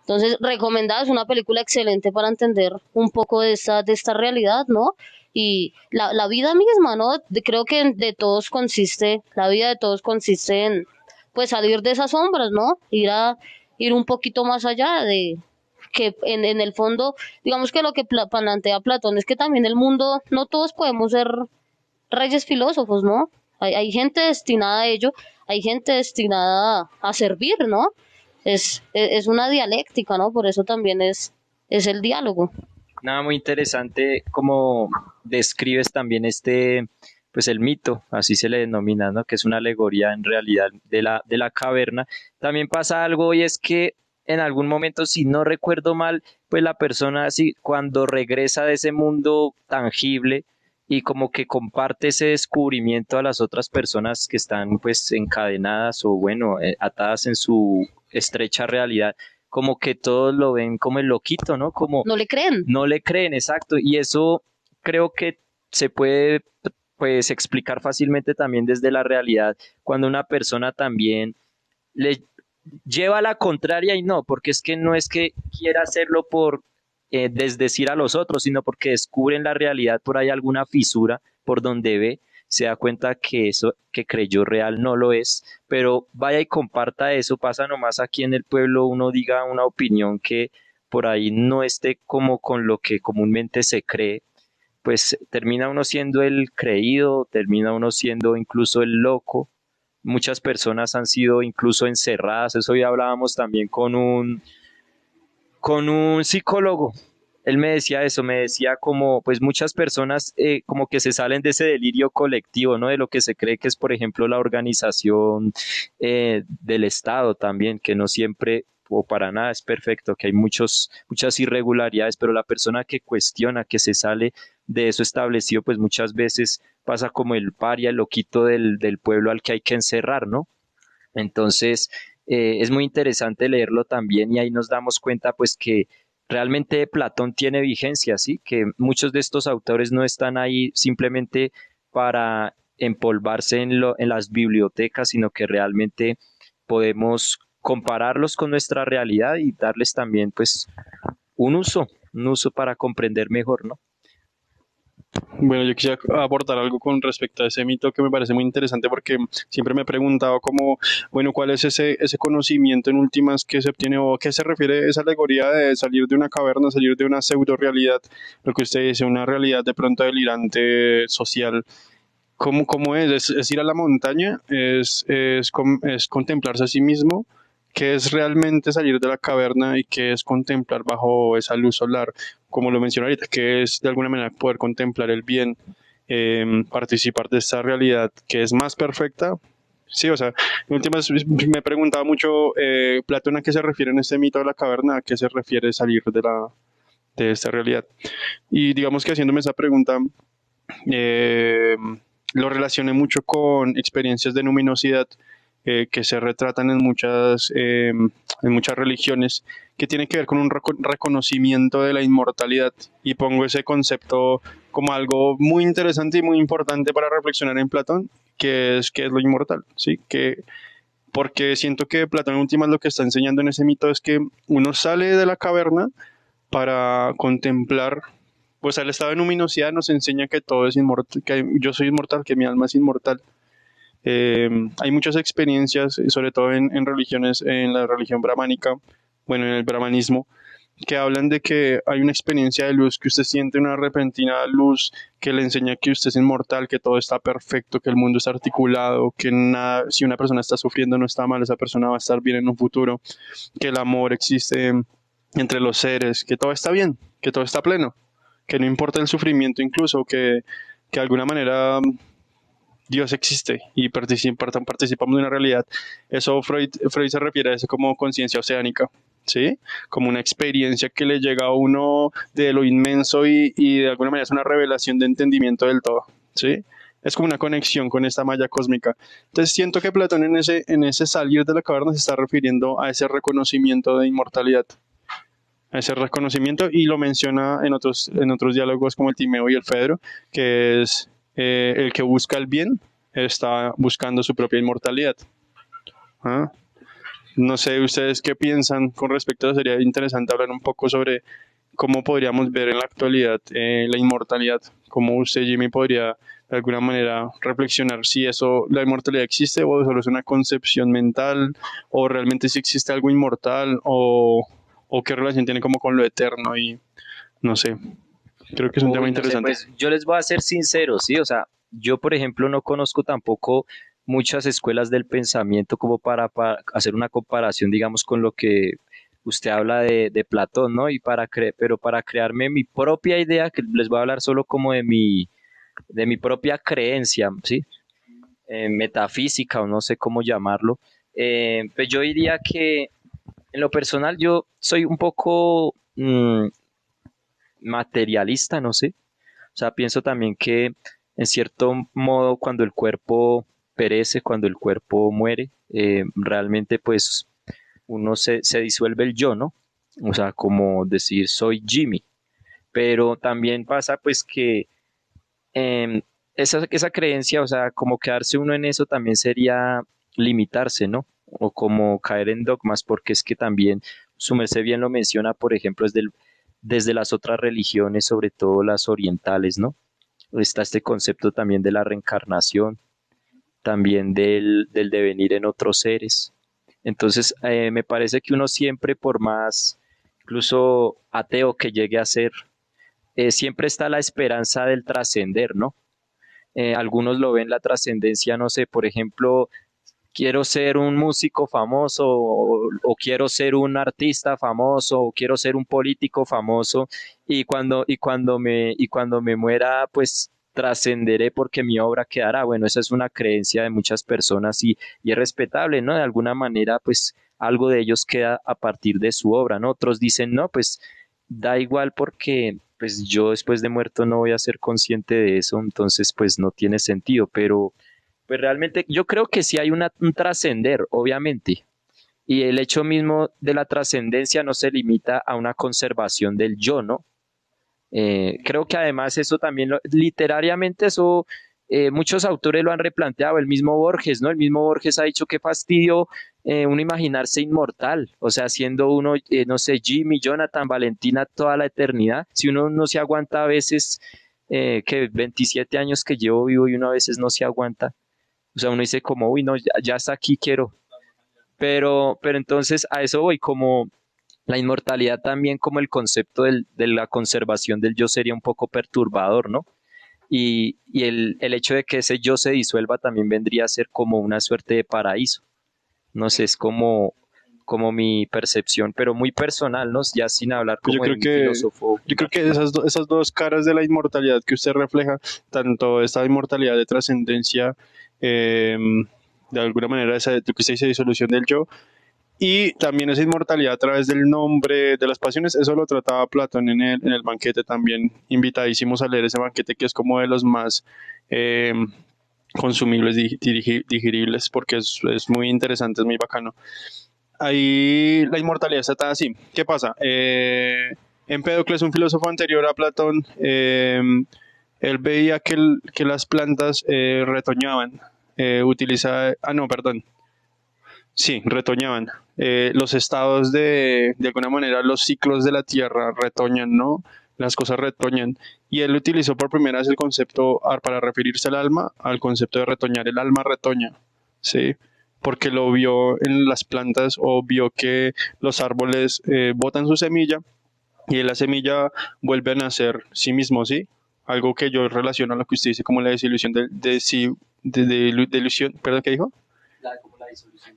Entonces, recomendada, es una película excelente para entender un poco de esta realidad, ¿no? Y la vida misma, ¿no? Creo que de todos consiste, la vida de todos consiste en, pues, salir de esas sombras, ¿no? Ir un poquito más allá de que en el fondo, digamos que lo que plantea Platón es que también el mundo, no todos podemos ser reyes filósofos, ¿no? Hay gente destinada a ello, hay gente destinada a servir, ¿no? Es una dialéctica, ¿no? Por eso también es el diálogo. Nada, muy interesante como describes también pues el mito, así se le denomina, ¿no? Que es una alegoría en realidad de la caverna. También pasa algo y es que en algún momento, si no recuerdo mal, pues la persona así, cuando regresa de ese mundo tangible y como que comparte ese descubrimiento a las otras personas que están pues encadenadas o bueno, atadas en su estrecha realidad, como que todos lo ven como el loquito, ¿no? Como No le creen. no le creen, exacto. Y eso creo que se puede pues explicar fácilmente también desde la realidad, cuando una persona también le lleva a la contraria y no, porque es que no es que quiera hacerlo por desdecir a los otros, sino porque descubren la realidad por ahí alguna fisura por donde ve, se da cuenta que eso que creyó real no lo es, pero vaya y comparta eso, pasa nomás aquí en el pueblo, uno diga una opinión que por ahí no esté como con lo que comúnmente se cree, pues termina uno siendo el creído, termina uno siendo incluso el loco. Muchas personas han sido incluso encerradas, eso ya hablábamos también con un psicólogo. Él me decía eso, me decía como, pues muchas personas como que se salen de ese delirio colectivo, ¿no? De lo que se cree que es, por ejemplo, la organización del Estado también, que no siempre o para nada es perfecto, que hay muchas irregularidades, pero la persona que cuestiona, que se sale de eso establecido, pues muchas veces pasa como el paria, el loquito del pueblo al que hay que encerrar, ¿no? Entonces, es muy interesante leerlo también y ahí nos damos cuenta pues que realmente Platón tiene vigencia, ¿sí? Que muchos de estos autores no están ahí simplemente para empolvarse en las bibliotecas, sino que realmente podemos compararlos con nuestra realidad y darles también pues un uso para comprender mejor, ¿no? Bueno, yo quisiera aportar algo con respecto a ese mito que me parece muy interesante porque siempre me he preguntado cómo, bueno, cuál es ese conocimiento en últimas que se obtiene o a qué se refiere esa alegoría de salir de una caverna, salir de una pseudo realidad, lo que usted dice, una realidad de pronto delirante social. ¿Cómo es? ¿Es ir a la montaña? ¿Es contemplarse a sí mismo? ¿Qué es realmente salir de la caverna y qué es contemplar bajo esa luz solar? Como lo mencioné ahorita, que es de alguna manera poder contemplar el bien, participar de esta realidad que es más perfecta. Sí, o sea, en últimas me preguntaba mucho Platón a qué se refiere en este mito de la caverna, a qué se refiere salir de esta realidad. Y digamos que haciéndome esa pregunta, eh, lo relacioné mucho con experiencias de luminosidad que se retratan en muchas religiones, que tiene que ver con un reconocimiento de la inmortalidad. Y pongo ese concepto como algo muy interesante y muy importante para reflexionar en Platón, que es lo inmortal, ¿sí? Porque siento que Platón en últimas lo que está enseñando en ese mito es que uno sale de la caverna para contemplar, pues el estado de luminosidad nos enseña que todo es inmortal, que yo soy inmortal, que mi alma es inmortal. Hay muchas experiencias, sobre todo en religiones, en la religión brahmánica, bueno, en el brahmanismo, que hablan de que hay una experiencia de luz, que usted siente una repentina luz que le enseña que usted es inmortal, que todo está perfecto, que el mundo está articulado, que nada, si una persona está sufriendo no está mal, esa persona va a estar bien en un futuro, que el amor existe entre los seres, que todo está bien, que todo está pleno, que no importa el sufrimiento incluso, que de alguna manera Dios existe y participamos de una realidad. Eso Freud se refiere a eso como conciencia oceánica, ¿sí? Como una experiencia que le llega a uno de lo inmenso y de alguna manera es una revelación de entendimiento del todo, ¿sí? Es como una conexión con esta malla cósmica. Entonces siento que Platón en ese salir de la caverna se está refiriendo a ese reconocimiento de inmortalidad, a ese reconocimiento y lo menciona en otros diálogos como el Timeo y el Fedro, que es el que busca el bien está buscando su propia inmortalidad. ¿Ah? No sé ustedes qué piensan con respecto a eso, sería interesante hablar un poco sobre cómo podríamos ver en la actualidad la inmortalidad, cómo usted, Jimmy, podría de alguna manera reflexionar si eso, la inmortalidad existe o solo es una concepción mental o realmente si existe algo inmortal o qué relación tiene como con lo eterno y no sé, creo que es un tema Uy, no sé, interesante. pues yo les voy a ser sincero, sí, o sea, yo por ejemplo no conozco tampoco muchas escuelas del pensamiento como para hacer una comparación, digamos, con lo que usted habla de Platón, ¿no? Pero para crearme mi propia idea, que les voy a hablar solo como de mi propia creencia, ¿sí? Metafísica o no sé cómo llamarlo, pues yo diría que en lo personal yo soy un poco materialista, no sé. O sea, pienso también que en cierto modo cuando el cuerpo perece, cuando el cuerpo muere, realmente pues uno se disuelve el yo, ¿no? O sea, como decir soy Jimmy. Pero también pasa pues que eh, esa creencia, o sea, como quedarse uno en eso también sería limitarse, ¿no? O como caer en dogmas, porque es que también, su merced bien lo menciona, por ejemplo, desde las otras religiones, sobre todo las orientales, ¿no? Está este concepto también de la reencarnación, también del devenir en otros seres. Entonces, me parece que uno siempre, por más incluso ateo que llegue a ser, siempre está la esperanza del trascender, ¿no? Algunos lo ven la trascendencia, no sé, por ejemplo, quiero ser un músico famoso o quiero ser un artista famoso o quiero ser un político famoso y cuando me muera, pues trascenderé porque mi obra quedará. Bueno, esa es una creencia de muchas personas y es respetable, ¿no? De alguna manera, pues algo de ellos queda a partir de su obra, ¿no? Otros dicen, no, pues da igual porque pues yo después de muerto no voy a ser consciente de eso, entonces pues no tiene sentido, pero pues realmente yo creo que sí hay un trascender, obviamente, y el hecho mismo de la trascendencia no se limita a una conservación del yo, ¿no? Creo que además eso también, literariamente eso, muchos autores lo han replanteado, el mismo Borges, ¿no? El mismo Borges ha dicho que fastidio uno imaginarse inmortal, o sea, siendo uno, no sé, Jimmy, Jonathan, Valentina toda la eternidad, si uno no se aguanta a veces, que 27 años que llevo vivo y uno a veces no se aguanta, o sea, uno dice como, uy, no, ya hasta aquí quiero, pero entonces a eso voy, como la inmortalidad también como el concepto de la conservación del yo sería un poco perturbador, ¿no? Y el hecho de que ese yo se disuelva también vendría a ser como una suerte de paraíso. No sé, es como mi percepción, pero muy personal, ¿no? Ya sin hablar Pues como de un filósofo. yo creo que esas dos caras de la inmortalidad que usted refleja, tanto esta inmortalidad de trascendencia, eh, de alguna manera esa lo que usted dice disolución del yo, y también esa inmortalidad a través del nombre, de las pasiones, eso lo trataba Platón en el banquete también, invitadísimos a leer ese banquete que es como de los más eh, consumibles, digeribles, porque es muy interesante, es muy bacano. Ahí la inmortalidad está así. ¿Qué pasa? Empédocles, un filósofo anterior a Platón, él veía que las plantas retoñaban. No, perdón. Sí, retoñaban. Los estados de alguna manera, los ciclos de la tierra retoñan, ¿no? Las cosas retoñan. Y él utilizó por primera vez el concepto, para referirse al alma, al concepto de retoñar. El alma retoña, ¿sí? Porque lo vio en las plantas o vio que los árboles botan su semilla y la semilla vuelve a nacer sí mismo, ¿sí? Algo que yo relaciono a lo que usted dice como la desilusión de ilusión, perdón, ¿qué dijo?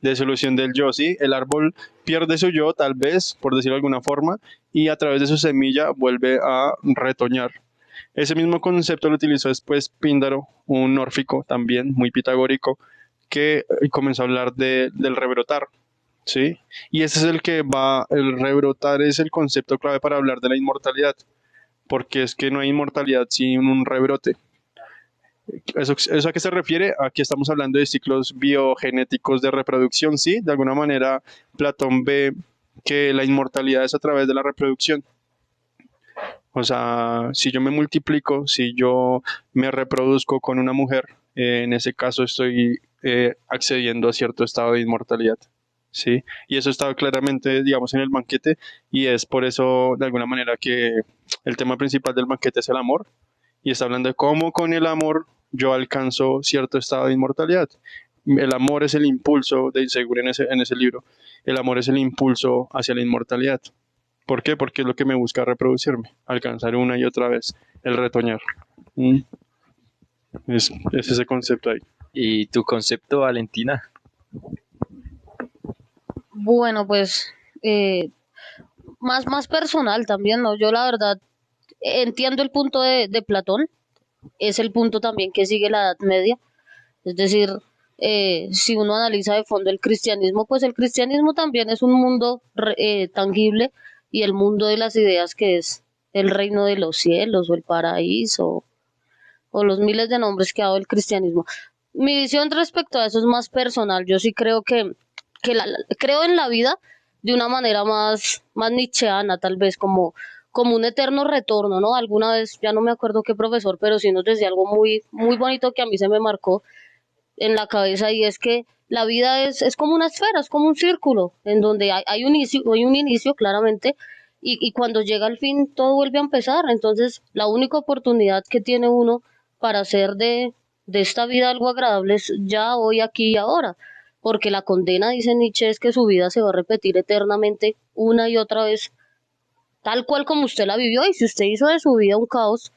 Disolución del yo, sí. El árbol pierde su yo, tal vez, por decirlo de alguna forma, y a través de su semilla vuelve a retoñar. Ese mismo concepto lo utilizó después Píndaro, un nórfico también, muy pitagórico, que comenzó a hablar del rebrotar, ¿sí? Y ese es el rebrotar es el concepto clave para hablar de la inmortalidad, porque es que no hay inmortalidad sin un rebrote. ¿Eso a qué se refiere? Aquí estamos hablando de ciclos biogenéticos de reproducción, ¿sí? De alguna manera, Platón ve que la inmortalidad es a través de la reproducción. O sea, si yo me multiplico, si yo me reproduzco con una mujer, en ese caso estoy accediendo a cierto estado de inmortalidad, ¿sí? Y eso está claramente, digamos, en el banquete y es por eso, de alguna manera, que el tema principal del banquete es el amor y está hablando de cómo con el amor yo alcanzo cierto estado de inmortalidad. El amor es el impulso, seguro en ese libro, el amor es el impulso hacia la inmortalidad. ¿Por qué? Porque es lo que me busca reproducirme, alcanzar una y otra vez el retoñar. Mm. Es ese concepto ahí. ¿Y tu concepto, Valentina? Bueno, pues Más personal también, ¿no? Yo la verdad entiendo el punto de Platón, es el punto también que sigue la Edad Media, es decir, si uno analiza de fondo el cristianismo, pues el cristianismo también es un mundo tangible y el mundo de las ideas que es el reino de los cielos o el paraíso o los miles de nombres que ha dado el cristianismo. Mi visión respecto a eso es más personal. Yo sí creo creo en la vida de una manera más nietzscheana, tal vez, como un eterno retorno, ¿no? Alguna vez, ya no me acuerdo qué profesor, pero sí nos decía algo muy bonito que a mí se me marcó en la cabeza y es que la vida es como una esfera, es como un círculo, en donde hay un inicio claramente, y cuando llega al fin todo vuelve a empezar. Entonces, la única oportunidad que tiene uno para hacer de esta vida algo agradable es ya, hoy, aquí y ahora. Porque la condena, dice Nietzsche, es que su vida se va a repetir eternamente una y otra vez, tal cual como usted la vivió. Y si usted hizo de su vida un caos,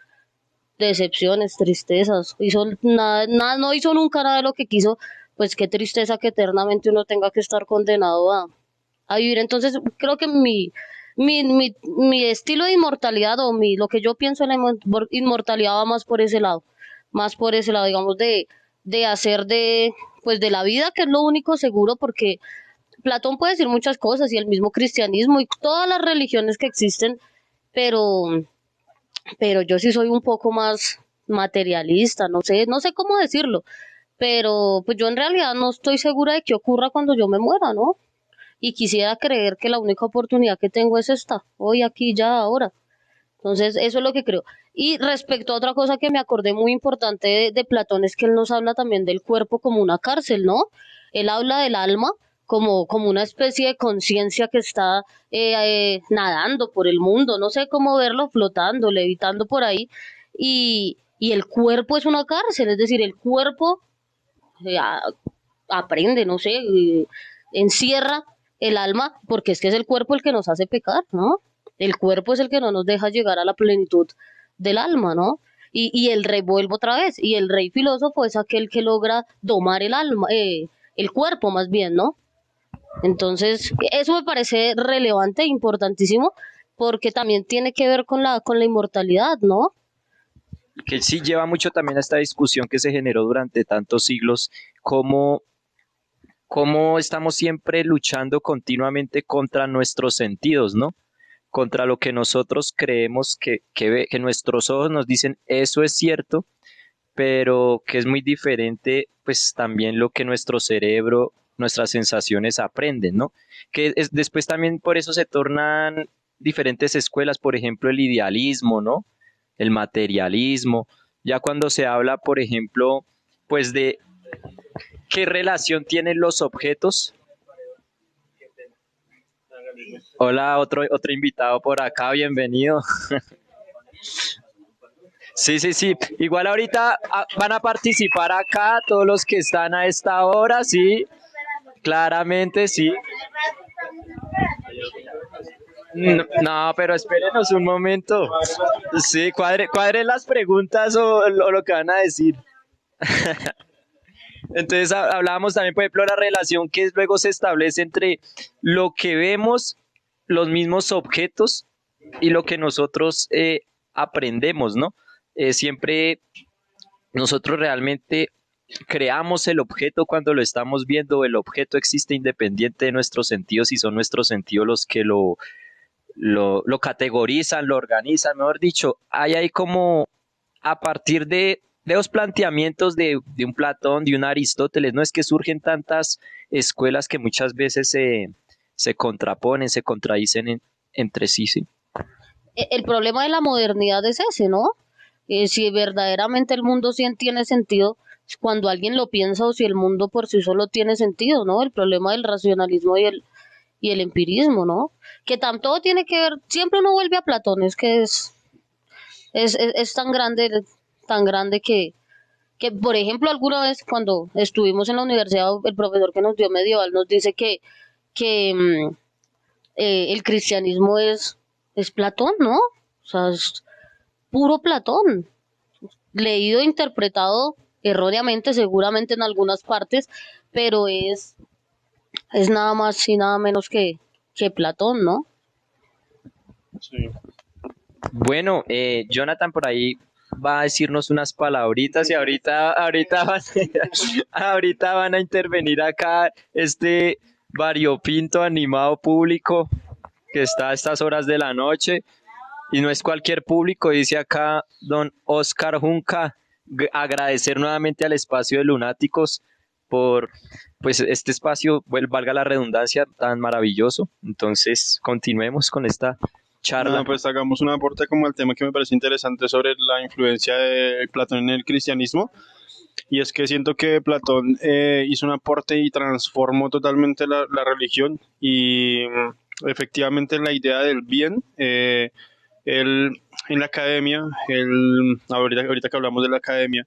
decepciones, tristezas, no hizo nunca nada de lo que quiso, pues qué tristeza que eternamente uno tenga que estar condenado a vivir. Entonces, creo que mi estilo de inmortalidad lo que yo pienso en la inmortalidad va más por ese lado, digamos, de hacer pues de la vida, que es lo único seguro, porque Platón puede decir muchas cosas y el mismo cristianismo y todas las religiones que existen, pero yo sí soy un poco más materialista, no sé cómo decirlo, pero pues yo en realidad no estoy segura de qué ocurra cuando yo me muera, ¿no? Y quisiera creer que la única oportunidad que tengo es esta, hoy, aquí, ya, ahora. Entonces, eso es lo que creo. Y respecto a otra cosa que me acordé muy importante de Platón, es que él nos habla también del cuerpo como una cárcel, ¿no? Él habla del alma como una especie de conciencia que está nadando por el mundo, no sé cómo verlo, flotando, levitando por ahí, y el cuerpo es una cárcel, es decir, el cuerpo eh, a- aprende, no sé, encierra el alma, porque es que es el cuerpo el que nos hace pecar, ¿no? El cuerpo es el que no nos deja llegar a la plenitud del alma, ¿no? Y el rey, vuelvo otra vez, y el rey filósofo es aquel que logra domar el alma, el cuerpo más bien, ¿no? Entonces, eso me parece relevante e importantísimo, porque también tiene que ver con la inmortalidad, ¿no? Que sí lleva mucho también a esta discusión que se generó durante tantos siglos, cómo, cómo estamos siempre luchando continuamente contra nuestros sentidos, ¿no? Contra lo que nosotros creemos que nuestros ojos nos dicen eso es cierto, pero que es muy diferente, pues también lo que nuestro cerebro, nuestras sensaciones aprenden, ¿no? Después también por eso se tornan diferentes escuelas, por ejemplo, el idealismo, ¿no? El materialismo, ya cuando se habla, por ejemplo, pues de qué relación tienen los objetos. Hola, otro invitado por acá, bienvenido. Sí, sí, sí. Igual ahorita van a participar acá todos los que están a esta hora, sí, claramente sí. No, no, pero espérenos un momento. Sí, cuadre las preguntas o lo que van a decir. Entonces hablábamos también, por ejemplo, de la relación que luego se establece entre lo que vemos, los mismos objetos y lo que nosotros aprendemos, ¿no? Siempre nosotros realmente creamos el objeto cuando lo estamos viendo, el objeto existe independiente de nuestros sentidos y son nuestros sentidos los que lo categorizan, lo organizan, mejor dicho, hay ahí como a partir de los planteamientos de un Platón, de un Aristóteles, no es que surgen tantas escuelas que muchas veces se contraponen, se contradicen entre sí, sí. El problema de la modernidad es ese, ¿no? Si verdaderamente el mundo sí tiene sentido, cuando alguien lo piensa, o si el mundo por sí solo tiene sentido, ¿no? El problema del racionalismo y el empirismo, ¿no? Que tanto tiene que ver, siempre uno vuelve a Platón, es que es tan grande que, por ejemplo, alguna vez cuando estuvimos en la universidad, el profesor que nos dio medieval nos dice que el cristianismo es Platón, ¿no? O sea, es puro Platón, leído e interpretado erróneamente, seguramente en algunas partes, pero es nada más y nada menos que Platón, ¿no? Sí. Bueno, Jonathan por ahí va a decirnos unas palabritas y ahorita van a intervenir acá este variopinto animado público que está a estas horas de la noche. Y no es cualquier público, dice acá don Oscar Junca, agradecer nuevamente al espacio de Lunáticos por pues este espacio, valga la redundancia, tan maravilloso. Entonces, continuemos con esta No, charla. pues hagamos un aporte como al tema que me parece interesante sobre la influencia de Platón en el cristianismo. Y es que siento que Platón hizo un aporte y transformó totalmente la religión y efectivamente la idea del bien. Él, en la academia, ahorita que hablamos de la academia,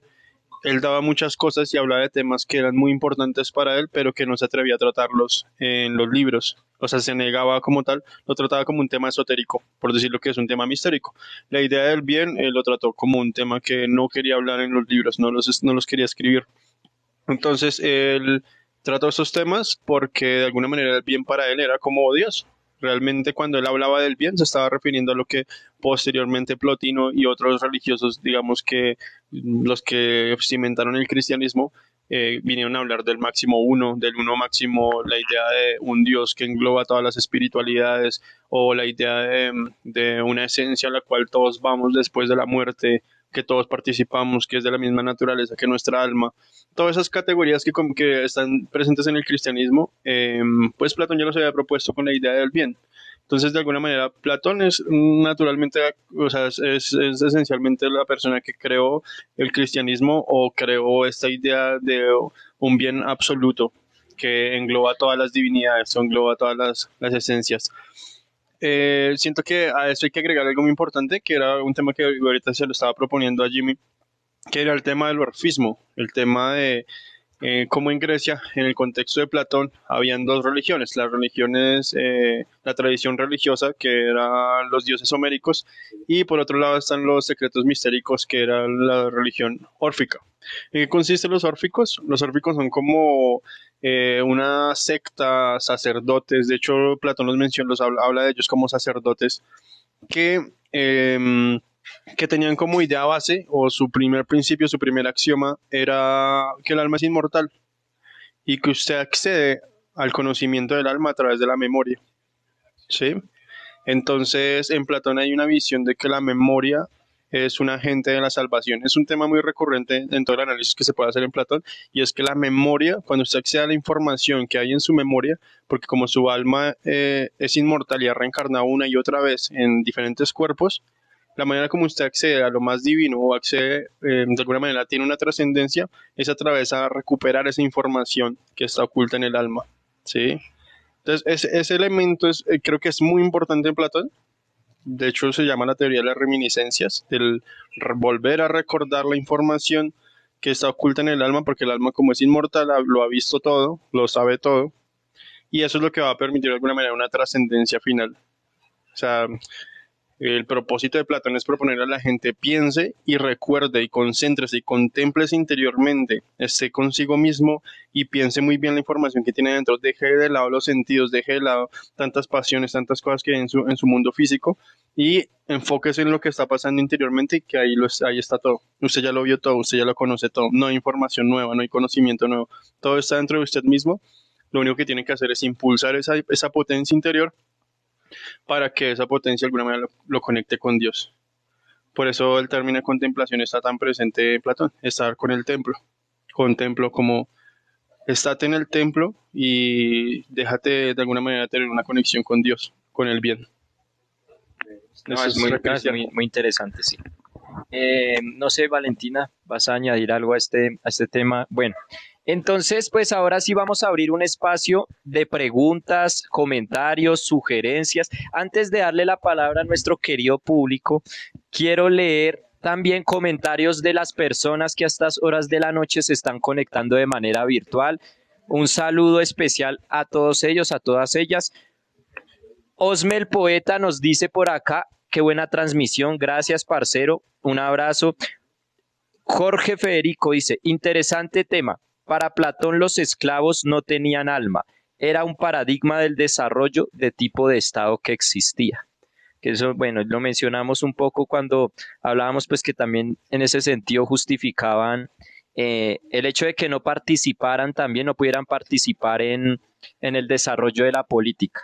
él daba muchas cosas y hablaba de temas que eran muy importantes para él, pero que no se atrevía a tratarlos en los libros. O sea, se negaba como tal, lo trataba como un tema esotérico, por decirlo que es un tema mistérico. La idea del bien, él lo trató como un tema que no quería hablar en los libros, no los quería escribir. Entonces, él trató esos temas porque de alguna manera el bien para él era como Dios. Realmente cuando él hablaba del bien se estaba refiriendo a lo que posteriormente Plotino y otros religiosos, digamos que los que cimentaron el cristianismo, vinieron a hablar del máximo uno, del uno máximo, la idea de un Dios que engloba todas las espiritualidades o la idea de una esencia a la cual todos vamos después de la muerte, que todos participamos, que es de la misma naturaleza que nuestra alma. Todas esas categorías que están presentes en el cristianismo, pues Platón ya los había propuesto con la idea del bien. Entonces, de alguna manera, Platón es naturalmente, o sea, es esencialmente la persona que creó el cristianismo o creó esta idea de un bien absoluto que engloba todas las divinidades, o engloba todas las esencias. Siento que a eso hay que agregar algo muy importante, que era un tema que ahorita se lo estaba proponiendo a Jimmy, que era el tema del orfismo, el tema de cómo en Grecia, en el contexto de Platón, habían dos religiones, las religiones, la tradición religiosa, que eran los dioses homéricos, y por otro lado están los secretos mistéricos, que era la religión órfica. ¿En qué consisten los órficos? Los órficos son como una secta, sacerdotes, de hecho Platón los menciona, habla de ellos como sacerdotes, que que tenían como idea base o su primer principio, su primer axioma era que el alma es inmortal y que usted accede al conocimiento del alma a través de la memoria. ¿Sí? Entonces, en Platón hay una visión de que la memoria es un agente de la salvación. Es un tema muy recurrente en todo el análisis que se puede hacer en Platón, y es que la memoria, cuando usted accede a la información que hay en su memoria, porque como su alma es inmortal y ha reencarnado una y otra vez en diferentes cuerpos, la manera como usted accede a lo más divino o accede, de alguna manera, tiene una trascendencia, es a través de recuperar esa información que está oculta en el alma. ¿Sí? Entonces, ese elemento creo que es muy importante en Platón. De hecho, se llama la teoría de las reminiscencias, del volver a recordar la información que está oculta en el alma, porque el alma, como es inmortal, lo ha visto todo, lo sabe todo, y eso es lo que va a permitir de alguna manera una trascendencia final. O sea, el propósito de Platón es proponer a la gente piense y recuerde y concéntrese y contémplese interiormente, esté consigo mismo y piense muy bien la información que tiene dentro, deje de lado los sentidos, deje de lado tantas pasiones, tantas cosas que hay en su mundo físico y enfóquese en lo que está pasando interiormente y que ahí está todo. Usted ya lo vio todo, usted ya lo conoce todo, no hay información nueva, no hay conocimiento nuevo, todo está dentro de usted mismo. Lo único que tiene que hacer es impulsar esa potencia interior para que esa potencia de alguna manera lo conecte con Dios. Por eso el término de contemplación está tan presente en Platón, estar con el templo. Contemplo como estate en el templo y déjate de alguna manera tener una conexión con Dios, con el bien. No, Eso es no, es cristiano. muy interesante, sí. No sé, Valentina, ¿vas a añadir algo a este tema? Bueno, entonces, pues ahora sí vamos a abrir un espacio de preguntas, comentarios, sugerencias. Antes de darle la palabra a nuestro querido público, quiero leer también comentarios de las personas que a estas horas de la noche se están conectando de manera virtual. Un saludo especial a todos ellos, a todas ellas. Osme el poeta nos dice por acá, qué buena transmisión, gracias parcero, un abrazo. Jorge Federico dice, interesante tema, para Platón los esclavos no tenían alma, era un paradigma del desarrollo de tipo de Estado que existía. que eso, bueno, lo mencionamos un poco cuando hablábamos, pues que también en ese sentido justificaban el hecho de que no participaran también, no pudieran participar en el desarrollo de la política.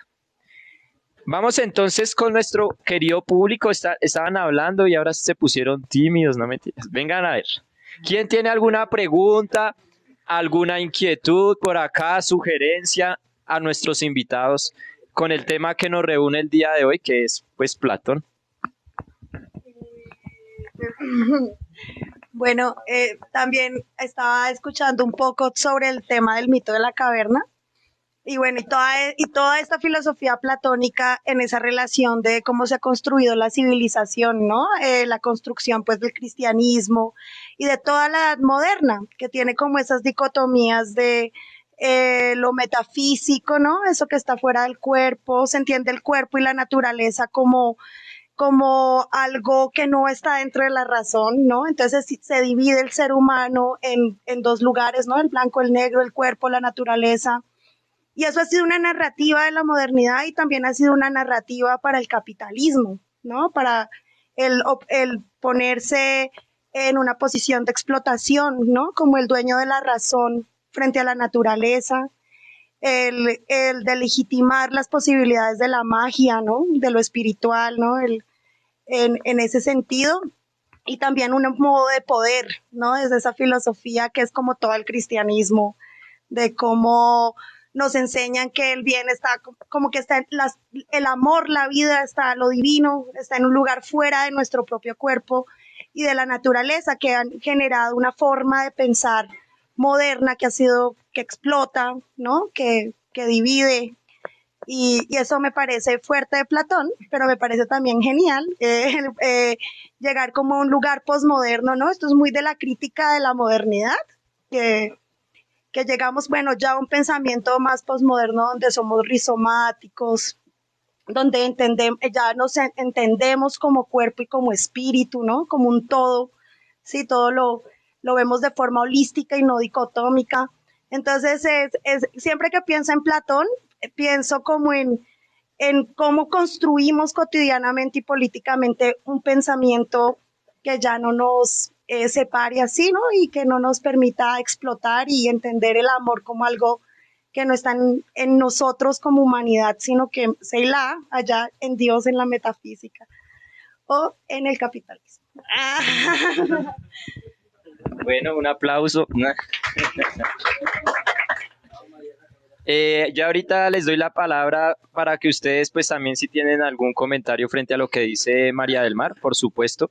Vamos entonces con nuestro querido público. Estaban hablando y ahora se pusieron tímidos, no mentiras. Vengan a ver. ¿Quién tiene alguna pregunta, alguna inquietud por acá, sugerencia a nuestros invitados con el tema que nos reúne el día de hoy, que es pues Platón? Bueno, también estaba escuchando un poco sobre el tema del mito de la caverna. Y bueno, y toda esta filosofía platónica en esa relación de cómo se ha construido la civilización, ¿no? La construcción, pues, del cristianismo y de toda la edad moderna, que tiene como esas dicotomías de lo metafísico, ¿no? Eso que está fuera del cuerpo, se entiende el cuerpo y la naturaleza como algo que no está dentro de la razón, ¿no? Entonces se divide el ser humano en dos lugares, ¿no? El blanco, el negro, el cuerpo, la naturaleza. Y eso ha sido una narrativa de la modernidad y también ha sido una narrativa para el capitalismo, ¿no? Para el ponerse en una posición de explotación, ¿no? Como el dueño de la razón frente a la naturaleza, el de legitimar las posibilidades de la magia, ¿no? De lo espiritual, ¿no? En ese sentido. Y también un modo de poder, ¿no? Desde esa filosofía que es como todo el cristianismo, de cómo nos enseñan que el bien está, como que está, el amor, la vida, está lo divino, está en un lugar fuera de nuestro propio cuerpo y de la naturaleza, que han generado una forma de pensar moderna que explota, ¿no? Que divide. Y eso me parece fuerte de Platón, pero me parece también genial llegar como a un lugar posmoderno, ¿no? Esto es muy de la crítica de la modernidad, que llegamos, bueno, ya a un pensamiento más posmoderno donde somos rizomáticos, donde ya nos entendemos como cuerpo y como espíritu, ¿no? Como un todo, sí, todo lo vemos de forma holística y no dicotómica. Entonces, siempre que pienso en Platón, pienso como en cómo construimos cotidianamente y políticamente un pensamiento que ya no nos separe así, ¿no? Y que no nos permita explotar y entender el amor como algo que no está en nosotros como humanidad, sino que se la allá en Dios, en la metafísica o en el capitalismo. Bueno, un aplauso. Ya ahorita les doy la palabra para que ustedes pues también si tienen algún comentario frente a lo que dice María del Mar, por supuesto,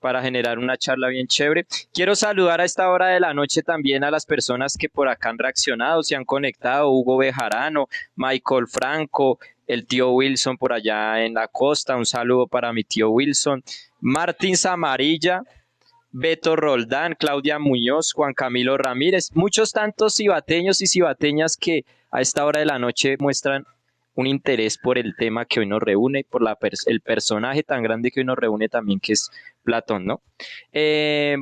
para generar una charla bien chévere. Quiero saludar a esta hora de la noche también a las personas que por acá han reaccionado, se han conectado, Hugo Bejarano, Michael Franco, el tío Wilson por allá en la costa, un saludo para mi tío Wilson, Martín Zamarilla, Beto Roldán, Claudia Muñoz, Juan Camilo Ramírez, muchos tantos cibateños y cibateñas que a esta hora de la noche muestran un interés por el tema que hoy nos reúne, por el personaje tan grande que hoy nos reúne también, que es Platón, ¿no?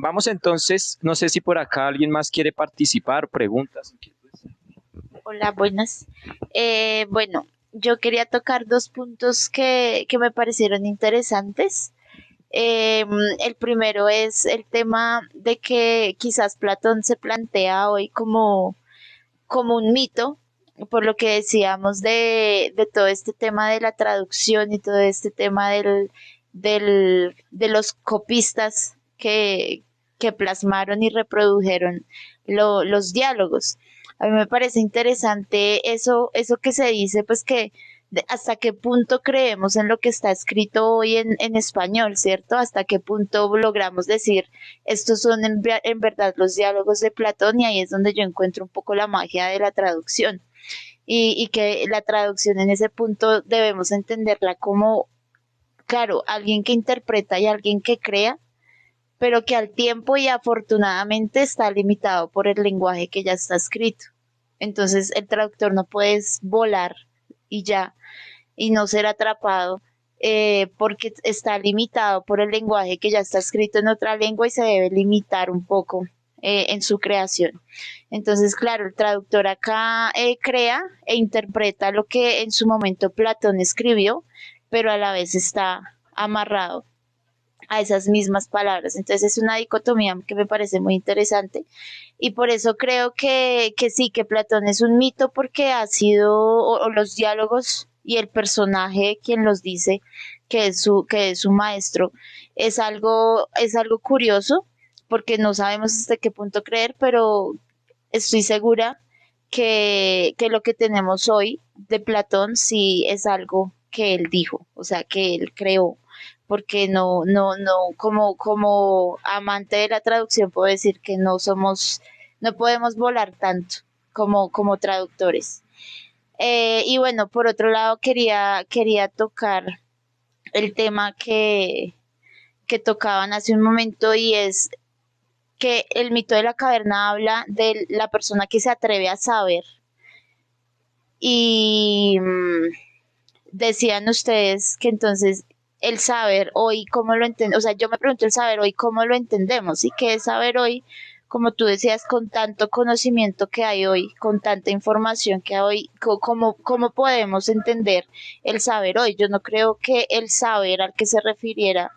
Vamos entonces, no sé si por acá alguien más quiere participar, preguntas. Hola, buenas. Bueno, yo quería tocar dos puntos que me parecieron interesantes. El primero es el tema de que quizás Platón se plantea hoy como un mito, por lo que decíamos de todo este tema de la traducción y todo este tema de los copistas que plasmaron y reprodujeron los diálogos. A mí me parece interesante eso que se dice, pues que hasta qué punto creemos en lo que está escrito hoy en español, ¿cierto? Hasta qué punto logramos decir, estos son en verdad los diálogos de Platón, y ahí es donde yo encuentro un poco la magia de la traducción. Y que la traducción en ese punto debemos entenderla como, claro, alguien que interpreta y alguien que crea, pero que al tiempo y afortunadamente está limitado por el lenguaje que ya está escrito. Entonces el traductor no puede volar y ya, y no ser atrapado porque está limitado por el lenguaje que ya está escrito en otra lengua y se debe limitar un poco en su creación. Entonces, claro, el traductor acá crea e interpreta lo que en su momento Platón escribió, pero a la vez está amarrado a esas mismas palabras. Entonces es una dicotomía que me parece muy interesante y por eso creo que sí, que Platón es un mito porque ha sido, o los diálogos y el personaje quien los dice que es su maestro, es algo curioso porque no sabemos hasta qué punto creer, pero estoy segura que lo que tenemos hoy de Platón sí es algo que él dijo, o sea, que él creó, porque no, como amante de la traducción puedo decir que no podemos volar tanto como traductores. Y bueno, por otro lado quería tocar el tema que tocaban hace un momento y es que el mito de la caverna habla de la persona que se atreve a saber y decían ustedes que entonces el saber hoy, ¿cómo lo entendemos? O sea, yo me pregunto el saber hoy, ¿cómo lo entendemos? Y qué es saber hoy, como tú decías, con tanto conocimiento que hay hoy, con tanta información que hay hoy, ¿cómo podemos entender el saber hoy? Yo no creo que el saber al que se refiriera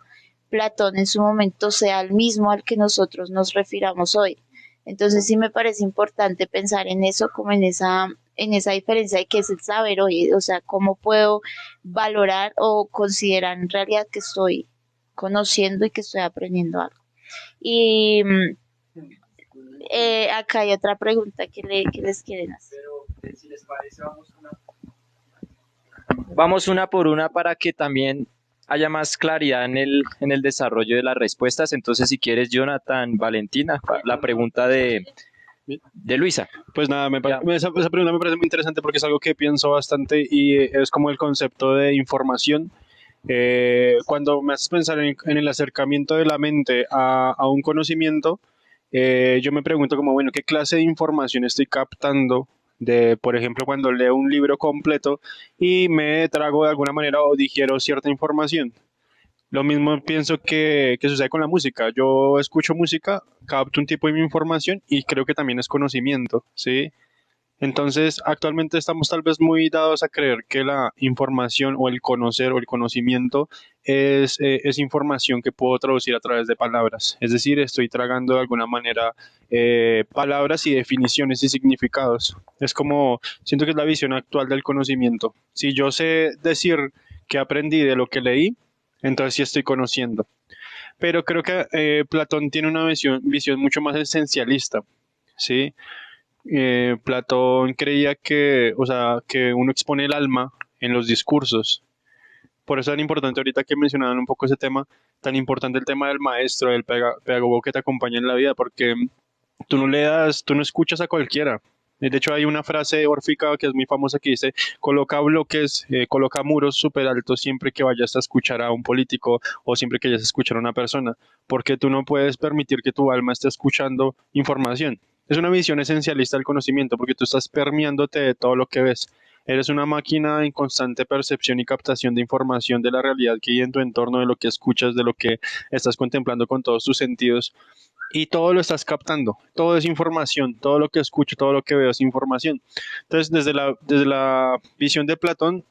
Platón en su momento sea el mismo al que nosotros nos refiramos hoy. Entonces sí me parece importante pensar en eso, como en esa diferencia de qué es el saber hoy, o sea, cómo puedo valorar o considerar en realidad que estoy conociendo y que estoy aprendiendo algo. Y acá hay otra pregunta que les quieren hacer. Vamos una por una para que también haya más claridad en el desarrollo de las respuestas. Entonces, si quieres, Jonathan, Valentina, la pregunta de Luisa. Pues nada, Ya. esa pregunta me parece muy interesante porque es algo que pienso bastante y es como el concepto de información. Cuando me haces pensar en el acercamiento de la mente a un conocimiento, yo me pregunto como, bueno, ¿qué clase de información estoy captando? De, por ejemplo, cuando leo un libro completo y me trago de alguna manera o digiero cierta información. Lo mismo pienso que sucede con la música. Yo escucho música, capto un tipo de información y creo que también es conocimiento, ¿sí? Entonces, actualmente estamos tal vez muy dados a creer que la información o el conocer o el conocimiento es información que puedo traducir a través de palabras. Es decir, estoy tragando de alguna manera palabras y definiciones y significados. Es como, siento que es la visión actual del conocimiento. Si yo sé decir que aprendí de lo que leí, entonces sí estoy conociendo. Pero creo que Platón tiene una visión mucho más esencialista, ¿sí? Platón creía que, o sea, que uno expone el alma en los discursos. Por eso es tan importante ahorita que mencionaban un poco ese tema, tan importante el tema del maestro, del pedagogo que te acompaña en la vida, porque tú no escuchas a cualquiera. De hecho, hay una frase órfica que es muy famosa que dice, coloca bloques, coloca muros súper altos siempre que vayas a escuchar a un político o siempre que vayas a escuchar a una persona, porque tú no puedes permitir que tu alma esté escuchando información. Es una visión esencialista del conocimiento, porque tú estás permeándote de todo lo que ves. Eres una máquina en constante percepción y captación de información de la realidad que hay en tu entorno, de lo que escuchas, de lo que estás contemplando con todos tus sentidos y todo lo estás captando, todo es información, todo lo que escucho, todo lo que veo es información. Entonces, desde la visión de Platón,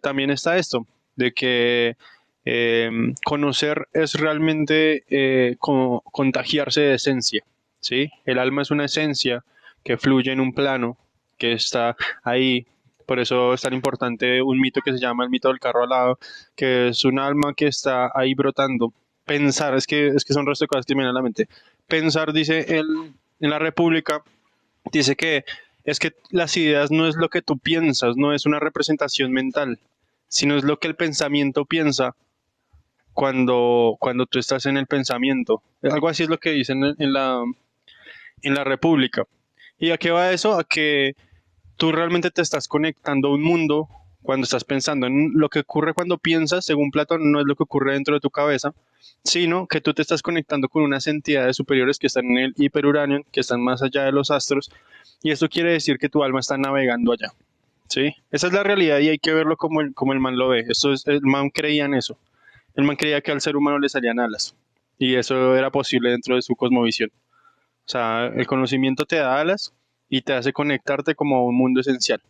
también está esto, de que eh, conocer es realmente contagiarse de esencia, ¿sí? El alma es una esencia que fluye en un plano, que está ahí. Por eso es tan importante un mito que se llama el mito del carro alado, que es un alma que está ahí brotando. Pensar, es que son resto de cosas que me vienen a la mente. Pensar, dice él, en la República, dice que es que las ideas no es lo que tú piensas, no es una representación mental, sino es lo que el pensamiento piensa cuando tú estás en el pensamiento. Algo así es lo que dicen en la República. ¿Y a qué va eso? A que tú realmente te estás conectando a un mundo cuando estás pensando en lo que ocurre cuando piensas, según Platón, no es lo que ocurre dentro de tu cabeza, sino que tú te estás conectando con unas entidades superiores que están en el hiperuráneo, que están más allá de los astros, y esto quiere decir que tu alma está navegando allá. ¿Sí? Esa es la realidad y hay que verlo como el man lo ve. El man creía en eso. El man creía que al ser humano le salían alas y eso era posible dentro de su cosmovisión. O sea, el conocimiento te da alas y te hace conectarte como a un mundo esencial.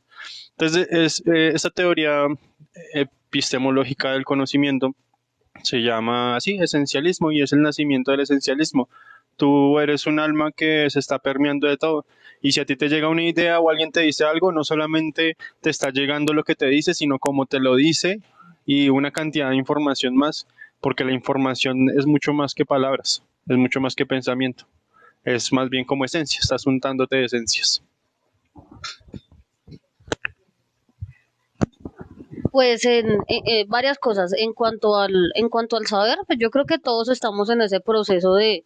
Entonces, esta teoría epistemológica del conocimiento, se llama así, esencialismo, y es el nacimiento del esencialismo. Tú eres un alma que se está permeando de todo. Y si a ti te llega una idea o alguien te dice algo, no solamente te está llegando lo que te dice, sino cómo te lo dice y una cantidad de información más, porque la información es mucho más que palabras, es mucho más que pensamiento. Es más bien como esencia, estás untándote de esencias. Pues varias cosas. En cuanto al saber, pues yo creo que todos estamos en ese proceso de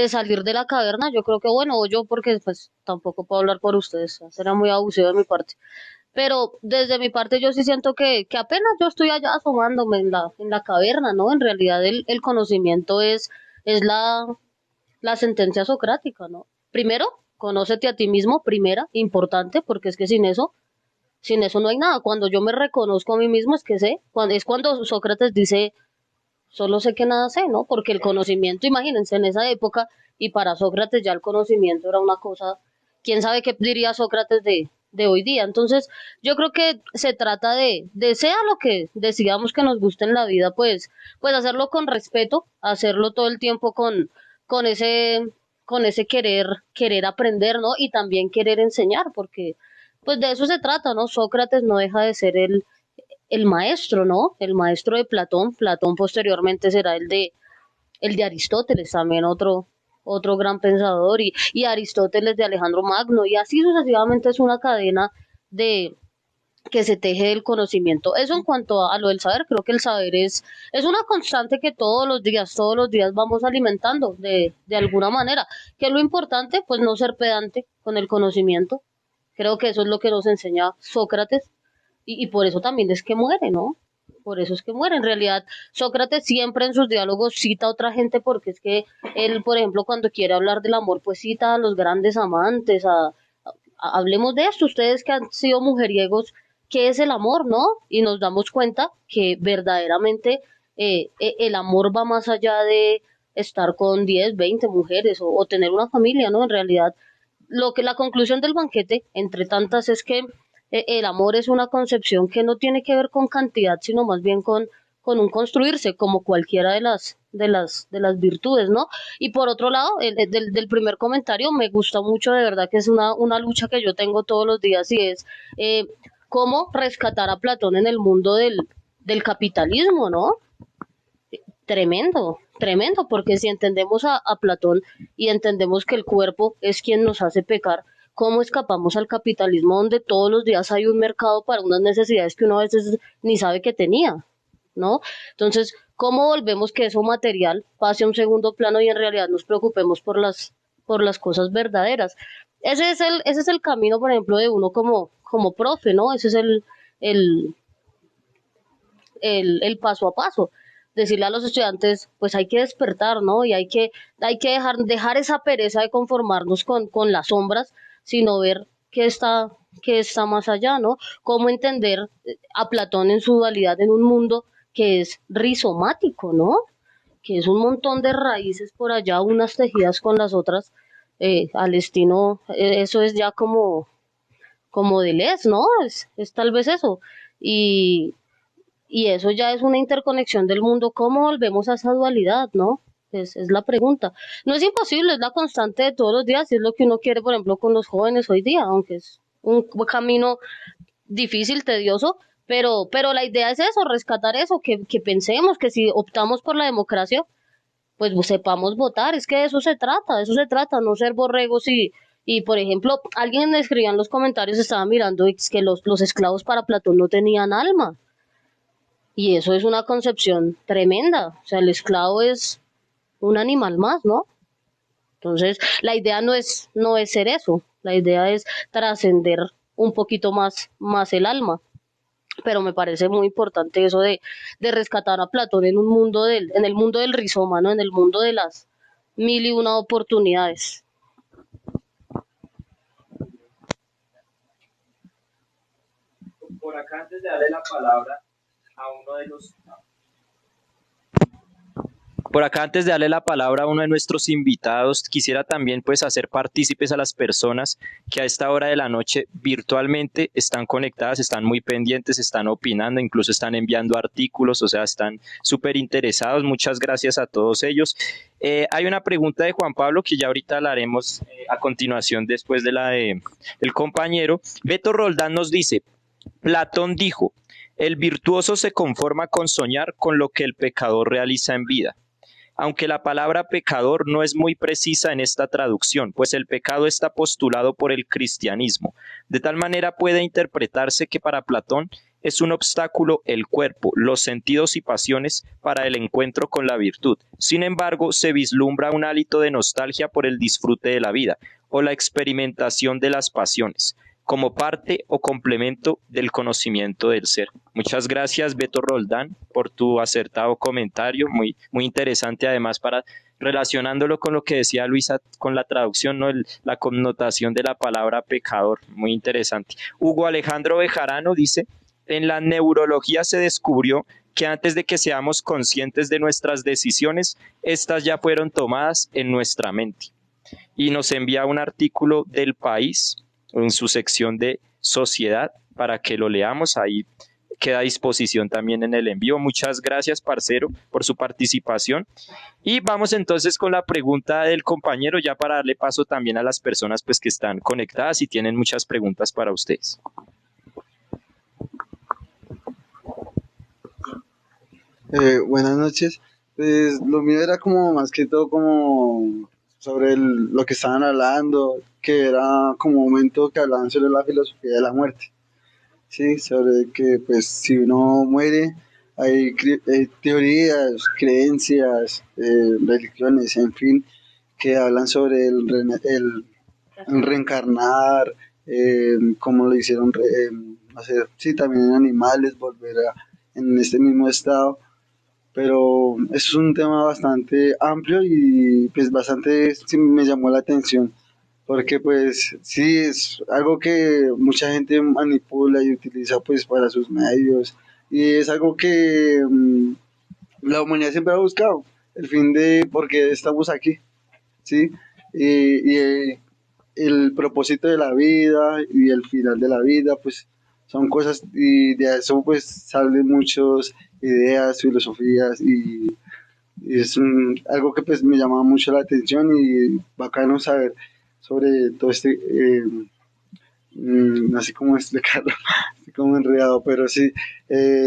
salir de la caverna. Yo creo que, bueno, o yo porque pues tampoco puedo hablar por ustedes, será muy abusivo de mi parte. Pero desde mi parte yo sí siento que apenas yo estoy allá asomándome en la caverna, ¿no? En realidad el conocimiento es la sentencia socrática, ¿no? Primero, conócete a ti mismo, primera, importante, porque es que sin eso no hay nada. Cuando yo me reconozco a mí mismo es que sé, es cuando Sócrates dice, solo sé que nada sé, ¿no? Porque el conocimiento, imagínense, en esa época, y para Sócrates ya el conocimiento era una cosa, quién sabe qué diría Sócrates de hoy día. Entonces, yo creo que se trata de sea lo que decidamos que nos guste en la vida, pues hacerlo con respeto, hacerlo todo el tiempo con ese, con ese querer aprender, ¿no? Y también querer enseñar, porque pues de eso se trata, ¿no? Sócrates no deja de ser el maestro, ¿no? El maestro de Platón. Platón posteriormente será el de Aristóteles, también otro gran pensador, y Aristóteles de Alejandro Magno, y así sucesivamente es una cadena de que se teje el conocimiento. Eso en cuanto a lo del saber, creo que el saber es una constante que todos los días vamos alimentando de alguna manera. Que es lo importante, pues no ser pedante con el conocimiento. Creo que eso es lo que nos enseña Sócrates, y por eso también es que muere, ¿no? Por eso es que muere. En realidad, Sócrates siempre en sus diálogos cita a otra gente porque es que él, por ejemplo, cuando quiere hablar del amor, pues cita a los grandes amantes, hablemos de esto, ustedes que han sido mujeriegos, ¿qué es el amor, no? Y nos damos cuenta que verdaderamente el amor va más allá de estar con 10, 20 mujeres o tener una familia, ¿no? En realidad, la conclusión del banquete, entre tantas, es que el amor es una concepción que no tiene que ver con cantidad, sino más bien con un construirse, como cualquiera de las virtudes, ¿no? Y por otro lado, del primer comentario, me gusta mucho, de verdad que es una lucha que yo tengo todos los días, y es eh, cómo rescatar a Platón en el mundo del capitalismo, ¿no? Tremendo, tremendo, porque si entendemos a Platón y entendemos que el cuerpo es quien nos hace pecar, ¿cómo escapamos al capitalismo donde todos los días hay un mercado para unas necesidades que uno a veces ni sabe que tenía, ¿no? Entonces, ¿cómo volvemos que eso material pase a un segundo plano y en realidad nos preocupemos por las cosas verdaderas? Ese es el camino, por ejemplo, de uno como profe, ¿no? Ese es el, el paso a paso. Decirle a los estudiantes, pues hay que despertar, ¿no? Y hay que dejar esa pereza de conformarnos con las sombras, sino ver qué está más allá, ¿no? Cómo entender a Platón en su dualidad en un mundo que es rizomático, ¿no? Que es un montón de raíces por allá, unas tejidas con las otras, al destino, eso es ya como Deleuze, ¿no? Es tal vez eso. Y, y eso ya es una interconexión del mundo. ¿Cómo volvemos a esa dualidad, no? Es la pregunta. No es imposible, es la constante de todos los días y es lo que uno quiere, por ejemplo, con los jóvenes hoy día, aunque es un camino difícil, tedioso, pero la idea es eso, rescatar eso, que pensemos que si optamos por la democracia, pues sepamos votar. Es que de eso se trata, no ser borregos y por ejemplo, alguien me escribía en los comentarios, estaba mirando, y es que los esclavos para Platón no tenían alma. Y eso es una concepción tremenda. O sea, el esclavo es un animal más, ¿no? Entonces, la idea no es ser eso. La idea es trascender un poquito más el alma. Pero me parece muy importante eso de rescatar a Platón en el mundo del rizoma, ¿no? En el mundo de las mil y una oportunidades. Por acá, antes de darle la palabra a uno de los Por acá, antes de darle la palabra a uno de nuestros invitados, quisiera también pues hacer partícipes a las personas que a esta hora de la noche virtualmente están conectadas, están muy pendientes, están opinando, incluso están enviando artículos, o sea, están súper interesados. Muchas gracias a todos ellos. Hay una pregunta de Juan Pablo que ya ahorita la haremos a continuación después de del compañero. Beto Roldán nos dice, Platón dijo, el virtuoso se conforma con soñar con lo que el pecador realiza en vida. Aunque la palabra pecador no es muy precisa en esta traducción, pues el pecado está postulado por el cristianismo. De tal manera puede interpretarse que para Platón es un obstáculo el cuerpo, los sentidos y pasiones para el encuentro con la virtud. Sin embargo, se vislumbra un hálito de nostalgia por el disfrute de la vida o la experimentación de las pasiones, como parte o complemento del conocimiento del ser. Muchas gracias, Beto Roldán, por tu acertado comentario, muy interesante además para relacionándolo con lo que decía Luisa con la traducción, ¿no? La connotación de la palabra pecador, muy interesante. Hugo Alejandro Bejarano dice, en la neurología se descubrió que antes de que seamos conscientes de nuestras decisiones, estas ya fueron tomadas en nuestra mente. Y nos envía un artículo del País en su sección de sociedad para que lo leamos, ahí queda a disposición también en el envío. Muchas gracias, parcero, por su participación. Y vamos entonces con la pregunta del compañero, ya para darle paso también a las personas pues que están conectadas y tienen muchas preguntas para ustedes. Buenas noches. Pues lo mío era como más que todo como sobre lo que estaban hablando, que era como un momento que hablaban sobre la filosofía de la muerte. Sí, sobre que pues si uno muere hay teorías, creencias, religiones, en fin, que hablan sobre el reencarnar, como lo hicieron hacer, sí, también en animales, volver en este mismo estado, pero es un tema bastante amplio y pues bastante sí me llamó la atención, porque pues sí es algo que mucha gente manipula y utiliza pues para sus medios, y es algo que la humanidad siempre ha buscado, el fin de por qué estamos aquí, ¿sí? Y el propósito de la vida y el final de la vida, pues son cosas, y de eso pues salen muchas ideas, filosofías, y es algo que pues me llama mucho la atención y bacano saber sobre todo no sé cómo explicarlo, estoy como enredado, pero sí,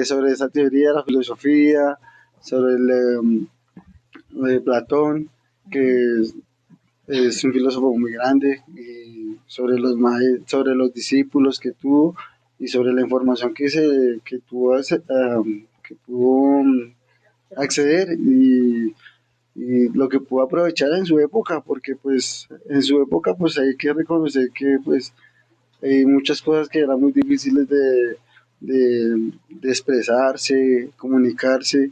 sobre esa teoría, la filosofía, sobre de Platón, que es un filósofo muy grande, y sobre sobre los discípulos que tuvo y sobre la información que tuvo, que pudo acceder, y lo que pudo aprovechar en su época, porque pues en su época pues hay que reconocer que pues hay muchas cosas que eran muy difíciles de expresarse, comunicarse,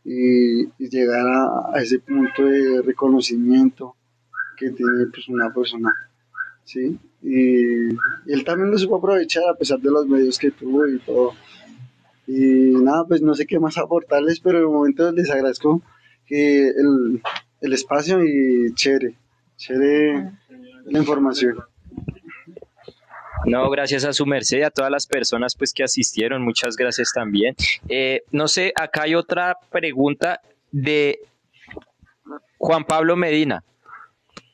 y llegar a ese punto de reconocimiento que tiene pues una persona, ¿sí? Y él también lo supo aprovechar a pesar de los medios que tuvo y todo. Y nada, pues no sé qué más aportarles, pero de momento les agradezco que el espacio, y chévere la información. No, gracias a su merced, a todas las personas pues que asistieron, muchas gracias también. No sé, acá hay otra pregunta de Juan Pablo Medina.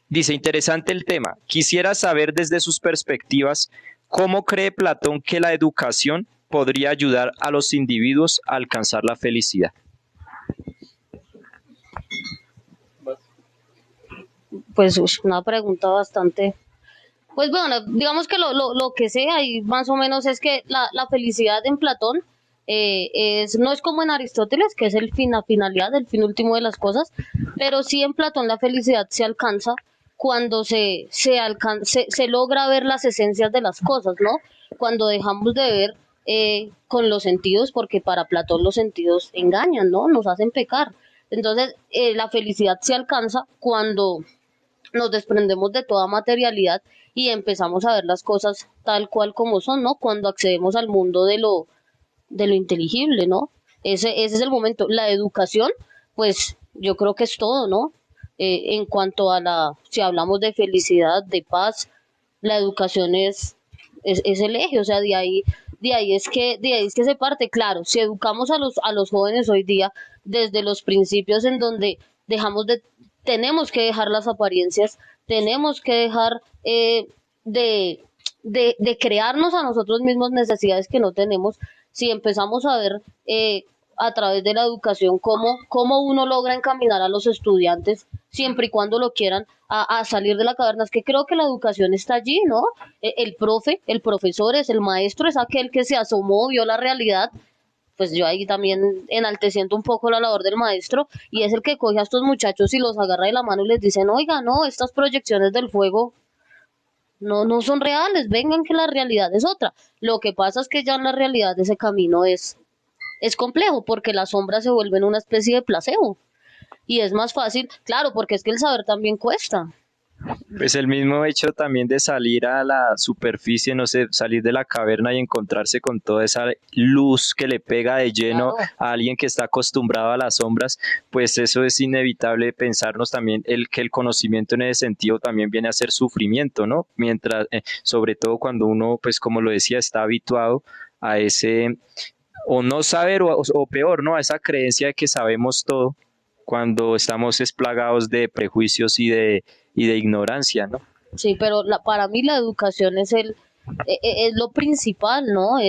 Dice, interesante el tema. Quisiera saber desde sus perspectivas, ¿cómo cree Platón que la educación podría ayudar a los individuos a alcanzar la felicidad? Pues una pregunta bastante. Pues bueno, digamos que lo que sé ahí más o menos es que la felicidad en Platón no es como en Aristóteles, que es la finalidad, el fin último de las cosas, pero sí en Platón la felicidad se alcanza cuando se logra ver las esencias de las cosas, ¿no? Cuando dejamos de ver con los sentidos, porque para Platón los sentidos engañan, ¿no? Nos hacen pecar. Entonces, la felicidad se alcanza cuando nos desprendemos de toda materialidad y empezamos a ver las cosas tal cual como son, ¿no? Cuando accedemos al mundo de lo inteligible, ¿no? Ese es el momento. La educación, pues, yo creo que es todo, ¿no? En cuanto a si hablamos de felicidad, de paz, la educación es el eje, o sea, de ahí es que se parte, claro, si educamos a los jóvenes hoy día desde los principios en donde dejamos de, tenemos que dejar las apariencias, tenemos que dejar de, de crearnos a nosotros mismos necesidades que no tenemos, si empezamos a ver a través de la educación cómo uno logra encaminar a los estudiantes siempre y cuando lo quieran a salir de la caverna. Es que creo que la educación está allí, ¿no? El profe, el profesor es el maestro, es aquel que se asomó, vio la realidad. Pues yo ahí también enalteciendo un poco la labor del maestro, y es el que coge a estos muchachos y los agarra de la mano y les dicen, oiga, no, estas proyecciones del fuego no son reales, vengan que la realidad es otra. Lo que pasa es que ya en la realidad ese camino es complejo, porque las sombras se vuelven una especie de placebo. Y es más fácil, claro, porque es que el saber también cuesta. Pues el mismo hecho también de salir a la superficie, no sé, salir de la caverna y encontrarse con toda esa luz que le pega de lleno Claro. a alguien que está acostumbrado a las sombras, pues eso es inevitable pensarnos también que el conocimiento en ese sentido también viene a ser sufrimiento, ¿no? Mientras, sobre todo cuando uno, pues como lo decía, está habituado a ese, o no saber, o peor, ¿no? A esa creencia de que sabemos todo cuando estamos esplagados de prejuicios y de ignorancia, ¿no? Sí, pero para mí la educación es lo principal, ¿no?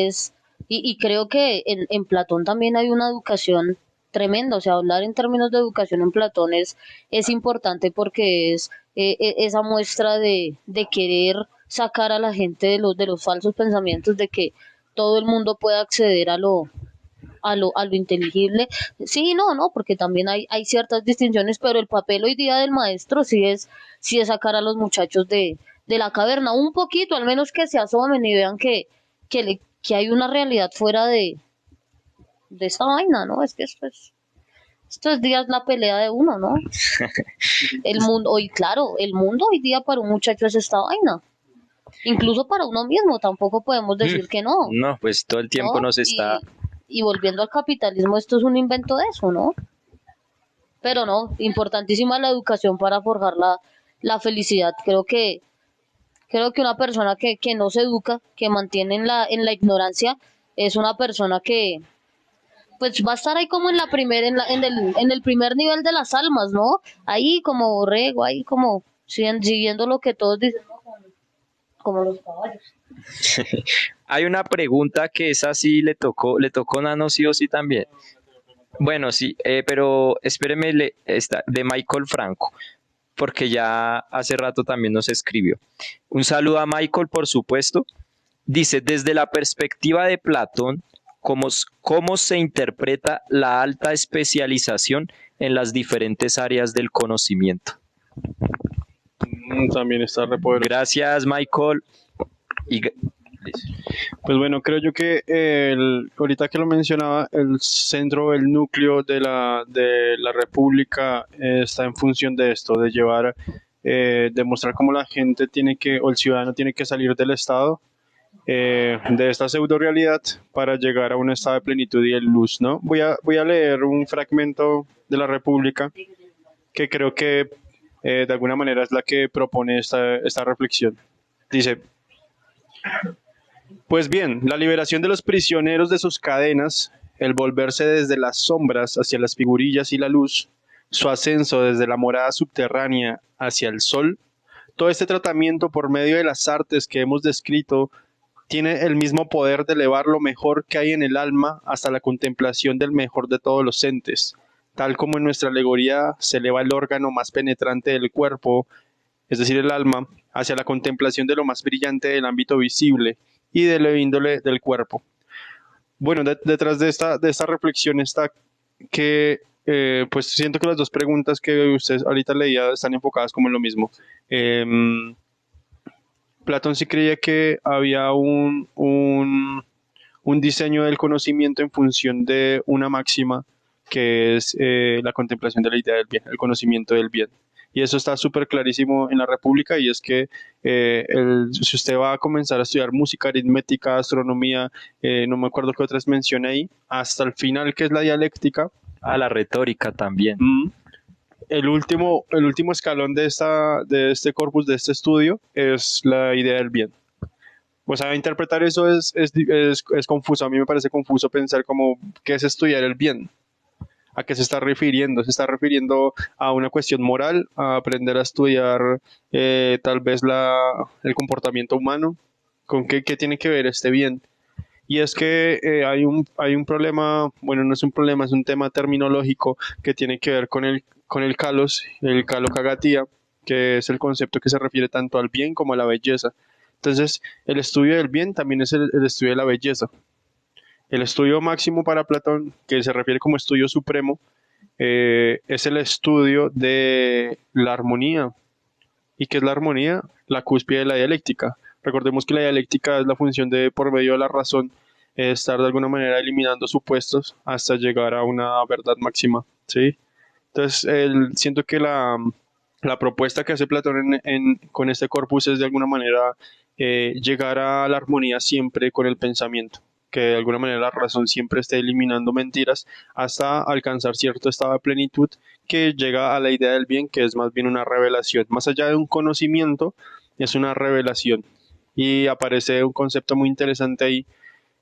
Y creo que en Platón también hay una educación tremenda, o sea, hablar en términos de educación en Platón es importante porque es esa muestra de querer sacar a la gente de los falsos pensamientos de que todo el mundo pueda acceder a lo inteligible. Sí, no, porque también hay ciertas distinciones, pero el papel hoy día del maestro sí es sacar a los muchachos de la caverna, un poquito, al menos que se asomen y vean que hay una realidad fuera de esta vaina, ¿no? Es que estos días la pelea de uno, ¿no? El mundo, hoy, claro, el mundo hoy día para un muchacho es esta vaina. Incluso para uno mismo, tampoco podemos decir que no, No, pues todo el tiempo ¿no? nos está... Y volviendo al capitalismo, esto es un invento de eso, ¿no? Pero no, importantísima la educación para forjar la felicidad. Creo que una persona que no se educa, que mantiene en la ignorancia, es una persona que pues va a estar ahí como en la primera, en el primer nivel de las almas, ¿no? Ahí como borrego, ahí como siguiendo lo que todos dicen, ¿no? Como los caballos. Hay una pregunta que esa sí le tocó Nano sí o sí también. Bueno, sí, pero espéreme, esta, de Michael Franco, porque ya hace rato también nos escribió. Un saludo a Michael, por supuesto. Dice, desde la perspectiva de Platón, ¿cómo se interpreta la alta especialización en las diferentes áreas del conocimiento? También está repoderoso. Gracias, Michael. Y, Pues bueno, creo yo que ahorita que lo mencionaba, el centro, el núcleo de la República está en función de esto, de llevar, demostrar cómo la gente tiene que, o el ciudadano tiene que salir del Estado, de esta pseudo realidad para llegar a un estado de plenitud y de luz, ¿no? Voy a leer un fragmento de la República que creo que de alguna manera es la que propone esta reflexión. Dice, pues bien, la liberación de los prisioneros de sus cadenas, el volverse desde las sombras hacia las figurillas y la luz, su ascenso desde la morada subterránea hacia el sol, todo este tratamiento por medio de las artes que hemos descrito tiene el mismo poder de elevar lo mejor que hay en el alma hasta la contemplación del mejor de todos los entes, tal como en nuestra alegoría se eleva el órgano más penetrante del cuerpo, es decir, el alma, hacia la contemplación de lo más brillante del ámbito visible y de la índole del cuerpo. Bueno, detrás de esta reflexión está que, pues siento que las dos preguntas que usted ahorita leía están enfocadas como en lo mismo. Platón sí creía que había un diseño del conocimiento en función de una máxima que es la contemplación de la idea del bien, el conocimiento del bien. Y eso está súper clarísimo en la República, y es que si usted va a comenzar a estudiar música, aritmética, astronomía, no me acuerdo qué otras mencioné ahí, hasta el final, que es la dialéctica. a la retórica también. el último escalón de este corpus, de este estudio, es la idea del bien. O sea, interpretar eso es confuso. A mí me parece confuso pensar como qué es estudiar el bien. ¿A qué se está refiriendo? Se está refiriendo a una cuestión moral, a aprender a estudiar tal vez el comportamiento humano. ¿Con qué tiene que ver este bien? Y es que hay un problema, bueno, no es un problema, es un tema terminológico que tiene que ver con el kalos, el kalokagatía, que es el concepto que se refiere tanto al bien como a la belleza. Entonces, el estudio del bien también es el estudio de la belleza. El estudio máximo para Platón, que se refiere como estudio supremo, es el estudio de la armonía. ¿Y qué es la armonía? La cúspide de la dialéctica. Recordemos que la dialéctica es la función de, por medio de la razón, estar de alguna manera eliminando supuestos hasta llegar a una verdad máxima, ¿sí? Entonces, siento que la propuesta que hace Platón con este corpus es de alguna manera llegar a la armonía siempre con el pensamiento, que de alguna manera la razón siempre esté eliminando mentiras hasta alcanzar cierto estado de plenitud que llega a la idea del bien, que es más bien una revelación. Más allá de un conocimiento, es una revelación. Y aparece un concepto muy interesante ahí,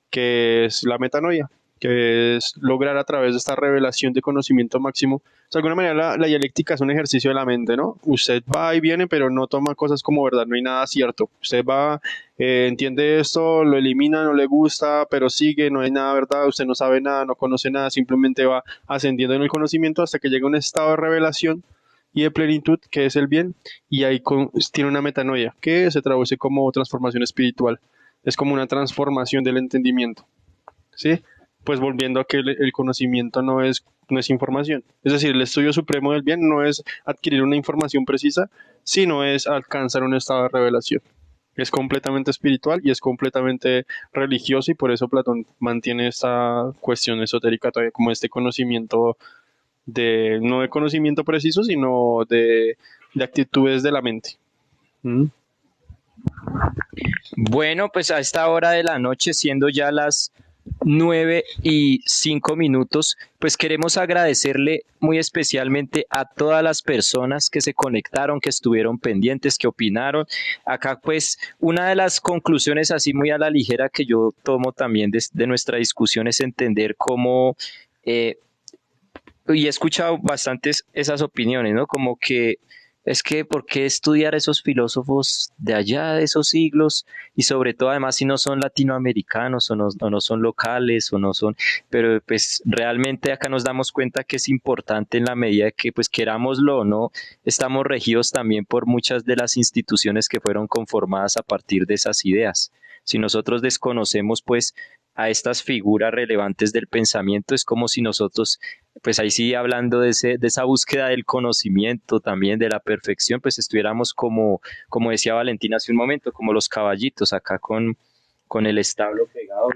que es la metanoia, que es lograr a través de esta revelación de conocimiento máximo. O sea, de alguna manera la dialéctica es un ejercicio de la mente, ¿no? Usted va y viene, pero no toma cosas como verdad, no hay nada cierto. Usted va, entiende esto, lo elimina, no le gusta, pero sigue, no hay nada verdad, usted no sabe nada, no conoce nada, simplemente va ascendiendo en el conocimiento hasta que llega a un estado de revelación y de plenitud, que es el bien, y ahí tiene una metanoia, que se traduce como transformación espiritual. Es como una transformación del entendimiento, ¿sí? Pues volviendo a que el conocimiento no es información. Es decir, el estudio supremo del bien no es adquirir una información precisa, sino es alcanzar un estado de revelación. Es completamente espiritual y es completamente religioso, y por eso Platón mantiene esta cuestión esotérica todavía como este conocimiento no de conocimiento preciso, sino de actitudes de la mente. ¿Mm? Bueno, pues a esta hora de la noche, siendo ya las 9:05, pues queremos agradecerle muy especialmente a todas las personas que se conectaron, que estuvieron pendientes, que opinaron. Acá pues una de las conclusiones así muy a la ligera que yo tomo también de nuestra discusión es entender cómo, y he escuchado bastantes esas opiniones, ¿no? Como que es que, ¿por qué estudiar esos filósofos de allá, de esos siglos? Y sobre todo, además, si no son latinoamericanos o no son locales o no son, pero pues realmente acá nos damos cuenta que es importante en la medida de que, pues querámoslo o no, estamos regidos también por muchas de las instituciones que fueron conformadas a partir de esas ideas. Si nosotros desconocemos, pues, a estas figuras relevantes del pensamiento, es como si nosotros, pues ahí sí hablando de esa búsqueda del conocimiento, también de la perfección, pues estuviéramos como decía Valentina hace un momento, como los caballitos acá con el establo pegado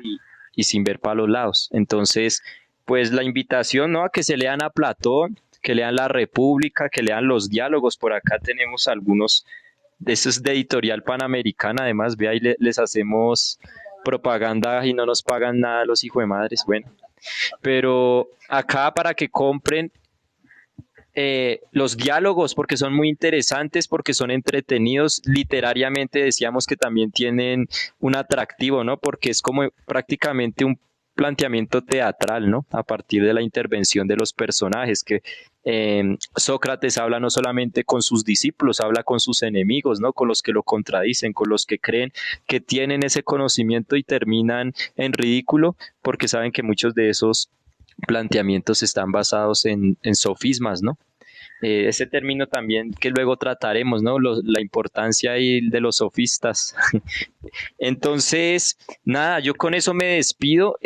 y sin ver para los lados. Entonces, pues la invitación, ¿no? A que se lean a Platón, que lean La República, que lean los diálogos. Por acá tenemos algunos de esos de Editorial Panamericana, además, ve ahí les hacemos propaganda y no nos pagan nada los hijos de madres, bueno, pero acá para que compren los diálogos, porque son muy interesantes, porque son entretenidos, literariamente decíamos que también tienen un atractivo, ¿no? Porque es como prácticamente un planteamiento teatral, ¿no? A partir de la intervención de los personajes, que Sócrates habla no solamente con sus discípulos, habla con sus enemigos, ¿no? Con los que lo contradicen, con los que creen que tienen ese conocimiento y terminan en ridículo, porque saben que muchos de esos planteamientos están basados en sofismas, ¿no? Ese término también que luego trataremos, ¿no? La importancia ahí de los sofistas. Entonces, nada, yo con eso me despido.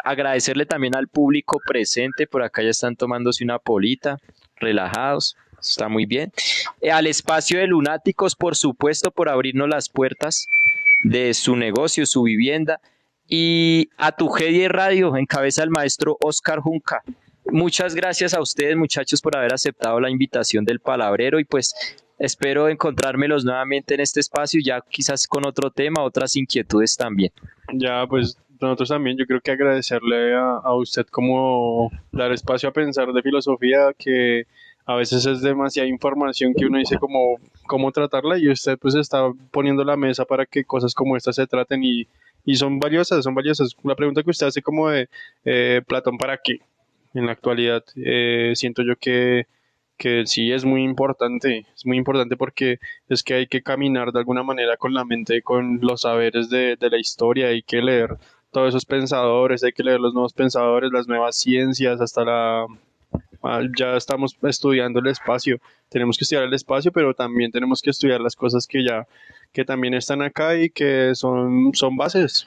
Agradecerle también al público presente, por acá ya están tomándose una polita, relajados, está muy bien. Al espacio de Lunáticos, por supuesto, por abrirnos las puertas de su negocio, su vivienda. Y a tu G10 Radio, en cabeza del maestro Oscar Junca. Muchas gracias a ustedes, muchachos, por haber aceptado la invitación del Palabrero, y pues espero encontrármelos nuevamente en este espacio, ya quizás con otro tema, otras inquietudes también. Ya, pues nosotros también, yo creo que agradecerle a usted como dar espacio a pensar de filosofía, que a veces es demasiada información que uno dice como cómo tratarla y usted pues está poniendo la mesa para que cosas como estas se traten y son valiosas, son valiosas. La pregunta que usted hace como de Platón, ¿para qué? En la actualidad siento yo que sí es muy importante porque es que hay que caminar de alguna manera con la mente, con los saberes de la historia, hay que leer todos esos pensadores, hay que leer los nuevos pensadores, las nuevas ciencias, ya estamos estudiando el espacio, tenemos que estudiar el espacio, pero también tenemos que estudiar las cosas que también están acá y que son bases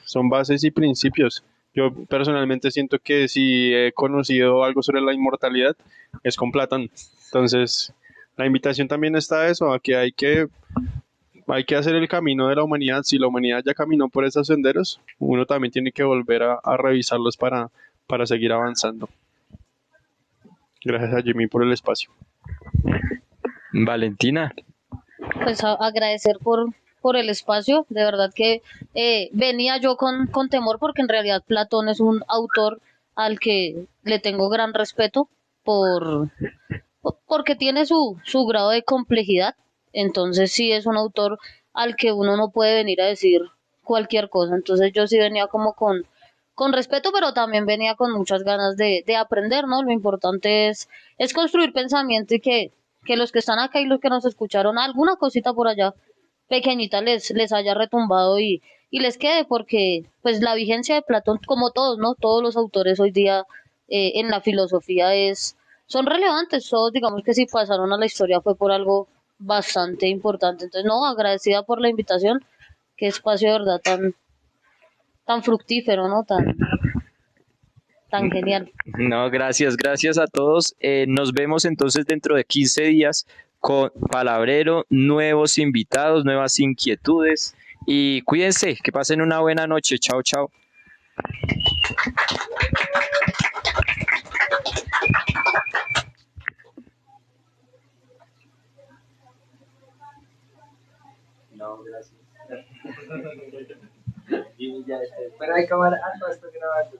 y principios. Yo personalmente siento que si he conocido algo sobre la inmortalidad es con Platón. Entonces, la invitación también está a eso, a que hay que hacer el camino de la humanidad. Si la humanidad ya caminó por esos senderos, uno también tiene que volver a revisarlos para seguir avanzando. Gracias a Jimmy por el espacio. Valentina, Pues agradecer por el espacio, de verdad que venía yo con temor porque en realidad Platón es un autor al que le tengo gran respeto porque tiene su grado de complejidad, entonces sí es un autor al que uno no puede venir a decir cualquier cosa, entonces yo sí venía como con respeto, pero también venía con muchas ganas de aprender, ¿no? Lo importante es construir pensamiento y que los que están acá y los que nos escucharon, alguna cosita por allá pequeñita les haya retumbado y les quede, porque pues la vigencia de Platón, como todos, ¿no? Todos los autores hoy día en la filosofía son relevantes, todos digamos que si pasaron a la historia fue por algo bastante importante. Entonces, no, agradecida por la invitación, qué espacio de verdad tan fructífero, ¿no? Tan genial. no, gracias, gracias a todos. Nos vemos entonces dentro de 15 días con Palabrero, nuevos invitados, nuevas inquietudes y cuídense, que pasen una buena noche. Chao, chao. No, gracias. Pero hay cámara. Ah, no, esto grabando.